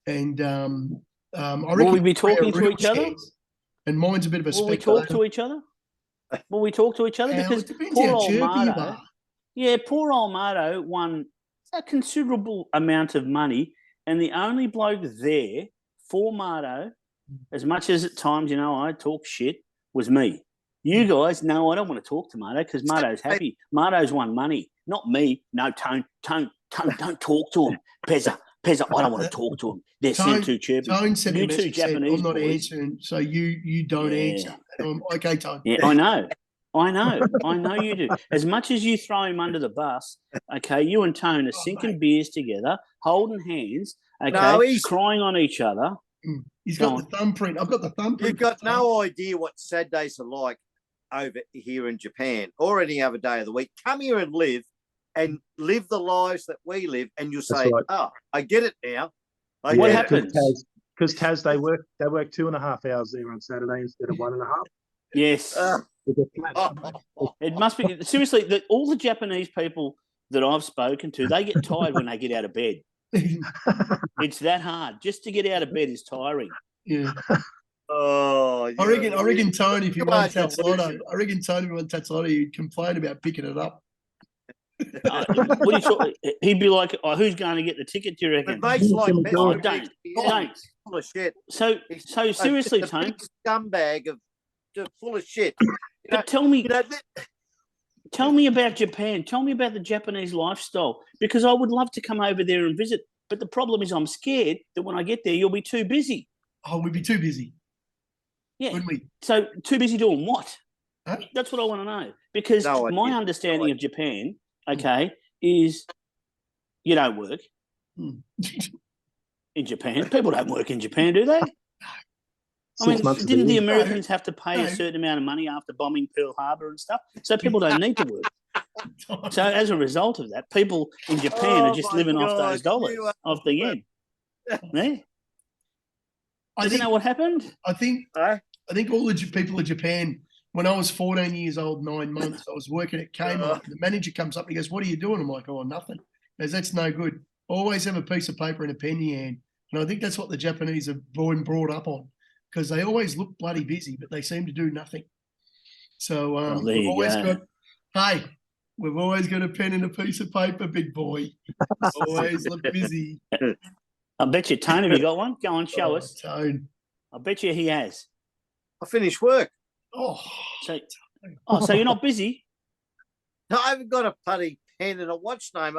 And I reckon Will we be we're a talking to real each other? chance. And mine's a bit of a Will we speculator. talk to each other? Will we talk to each other? Now, Because it depends poor how old chirpy you Mardo, are. yeah, poor old Mardo won a considerable amount of money, and the only bloke there for Mardo, as much as at times, you know, I talk shit, was me. You guys, no, I don't want to talk to Mardo because Mardo's happy. Mardo's won money, not me. No, Tone, don't talk to him. Pezza, I don't want to talk to him. They seem too chirpy. Tone sent me You a two message saying, Japanese I'm not boys. answering, so you don't answer. And I'm, okay, Tone. Yeah, I know you do. As much as you throw him under the bus, okay, you and Tone are sinking beers together, holding hands, okay, No, he's- crying on each other. He's Go got the thumbprint. I've got the thumbprint. You've got no idea what Saturdays are like over here in Japan or any other day of the week. Come here and live the lives that we live, and you'll say, right. "Oh, I get it now." What happens? Because Taz, they work 2.5 hours there on Saturday instead of 1.5. Yes. It must be seriously. All the Japanese people that I've spoken to, they get tired when they get out of bed. It's that hard. Just to get out of bed is tiring. Yeah. Oh, I reckon Tony, if he won are Tatslotto, he'd complain about picking it up. What do you talk? He'd be like, "Oh, who's going to get the ticket? Do you reckon?" But mates like Oh, Pezza, don't. full of shit. So seriously, Just a Tone. big scumbag of just full of shit. But tell me, You know, tell me about Japan. Tell me about the Japanese lifestyle, because I would love to come over there and visit. But the problem is I'm scared that when I get there, you'll be too busy. Oh, we'd be too busy. Yeah. Wouldn't we? So too busy doing what? Huh? That's what I want to know. Because No idea. my understanding of Japan, okay, is you don't work in Japan. People don't work in Japan, do they? I mean, 6 months of didn't the year. Americans have to pay No. a certain amount of money after bombing Pearl Harbor and stuff? So people don't need to work. So as a result of that, people in Japan are just my living off God, those dollars, you are- off the yen. Yeah. I Did you think, know what happened? I think Huh? all the people of Japan, when I was 14 years old, 9 months, I was working at Kmart. The manager comes up and he goes, "What are you doing?" I'm like, "Oh, nothing." He goes, "That's no good. Always have a piece of paper and a pen in your hand." And I think that's what the Japanese have been brought up on, because they always look bloody busy, but they seem to do nothing. So Well, there we've you always go. we've always got a pen and a piece of paper, big boy. Always look busy. I bet you, Tone, have you got one? Go on, show us. Tone. I bet you he has. I finished work. Oh, So you're not busy? No, I haven't got a bloody pen and a watch name.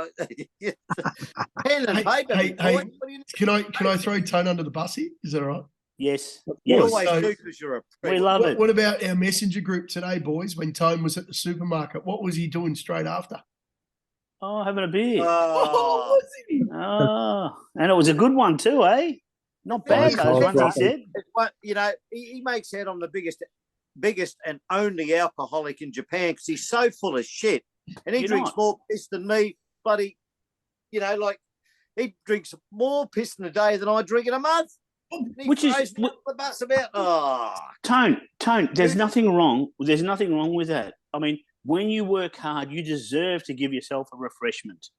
Pen and paper. hey, boy. hey, What do you need? can I throw Tone under the bus here? Is that all right? Yes. You Yes. always So- do because you're a We prick. love What, it. what about our messenger group today, boys? When Tone was at the supermarket, what was he doing straight after? Oh, having a beer. Oh, was he? Oh, and it was a good one too, eh? Not bad, he's- those ones he he's- said. it's what, you know, he makes out I'm the biggest and only alcoholic in Japan because he's so full of shit, and he You're drinks not. more piss than me. Bloody, you know, like he drinks more piss in a day than I drink in a month. And he Which is- throws me up the bus about. Oh, Tone, there's nothing wrong. There's nothing wrong with that. I mean, when you work hard, you deserve to give yourself a refreshment.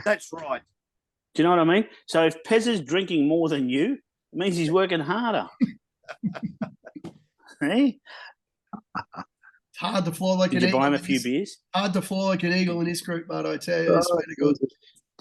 that's right. Do you know what I mean? So if Pez is drinking more than you, it means he's working harder. Hey, It's hard to fly like did an you buy eagle. him a in few this- beers? Hard to fly like an eagle in this group, but I tell you, I swear to God.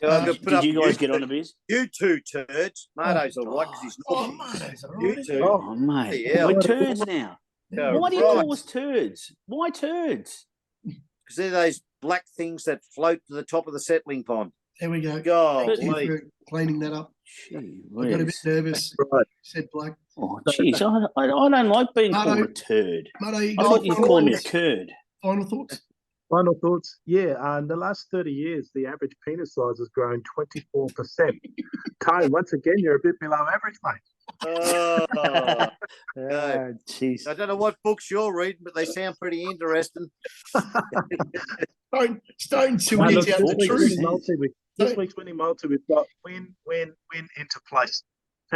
I could put Did up you guys with get on the beers? You two turds. Marto's all right because he's Oh, not. mate, is that all You right? two. Oh, mate, Yeah. we're turds now. Yeah, Why do you right. call us turds? Why turds? Because they're those black things that float to the top of the settling pond. There we go. God, Thank you Lee. for cleaning that up. Gee I got a bit whiz. nervous. Right. Said black. Oh, jeez, I don't like being called Marto. a turd. Mate, you I got thought any you'd final call me a thoughts? curd. Final thoughts? Final thoughts? Yeah, in the last 30 years, the average penis size has grown 24%. Tone, once again, you're a bit below average, mate. Oh, Oh, jeez. I don't know what books you're reading, but they sound pretty interesting. Stone till No, we look, get down to the this week's truth. winning multi, this week's winning multi, we've got win, win, win into place.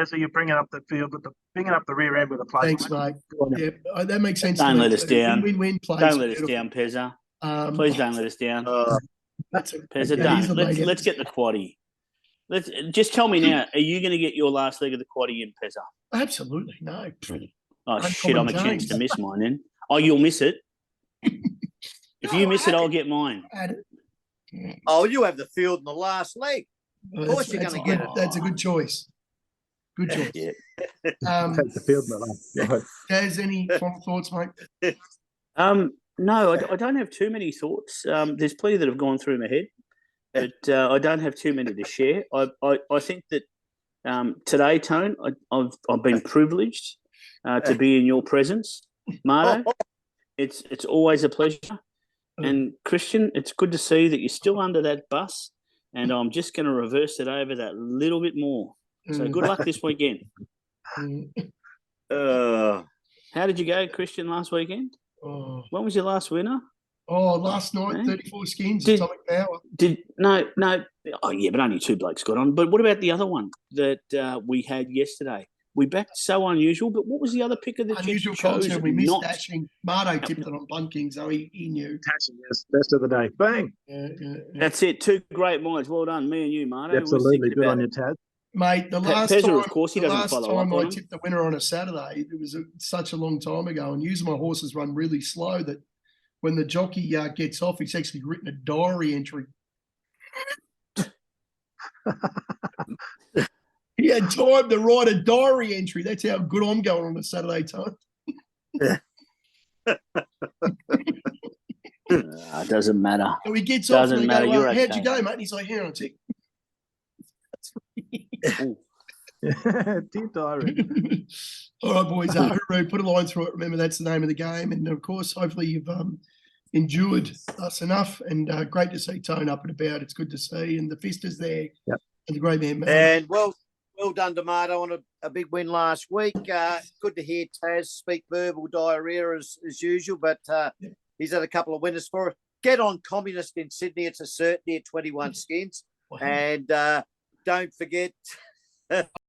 So you're bringing up the field, but bringing up the rear end with a place. Thanks, mate. Yeah, that makes sense. Don't to me. let us So down. Win-win plays. Don't let us down, Pezza. Please don't let us down. That's a, Pezza, that is a don't. lady. Let's get the quaddie. Let's just tell me now. Are you going to get your last leg of the quaddie in, Absolutely no. Oh Uncommon shit! I'm a chance James. to miss mine then. Oh, you'll miss it. If you miss it, I'll get mine. Oh, you have the field in the last leg. Well, course you're gonna get it. That's a good choice. Good choice. Yeah. Take the field, mate. Gaz, any final thoughts, mate? No, I don't have too many thoughts. There's plenty that have gone through my head, but I don't have too many to share. I think that today, Tone, I've been privileged to be in your presence, Marto. It's always a pleasure. And Christian, it's good to see that you're still under that bus, and I'm just going to reverse it over that little bit more. So good luck this weekend. How did you go, Christian, last weekend? When was your last winner? Last night, 34 skins, Atomic Power. No. Oh, yeah, but only 2 blokes got on. But what about the other one that we had yesterday? We backed So Unusual, but what was the other picker that Unusual you chose? concept. We missed Dashing. Marto tipped it on Bunkings, so he knew. Dashing, yes. Best of the day. Bang. Yeah. That's it. 2 great minds. Well done, me and you, Marto. Absolutely. Good on you, Tad. Mate, the last Pezza, time, of course, he doesn't follow up on I him. tipped the winner on a Saturday, it was such a long time ago, and usually my horses run really slow that when the jockey gets off, he's actually written a diary entry. He had time to write a diary entry. That's how good I'm going on a Saturday time. It doesn't matter. So he gets Doesn't off and matter. they go, You're how'd okay. you go, mate? And he's like, hang on a tick. Dear diary. All right, boys. Hooroo, put a line through it. Remember, that's the name of the game. And, of course, hopefully you've endured us enough. And great to see Tone up and about. It's good to see. And the fist is there. Yep. And the great man. And well done, Tomato, on a big win last week. Good to hear Taz speak verbal diarrhea as usual, but he's had a couple of winners for us. Get on Communist in Sydney. It's a certainty at 21 skins. Wow. And don't forget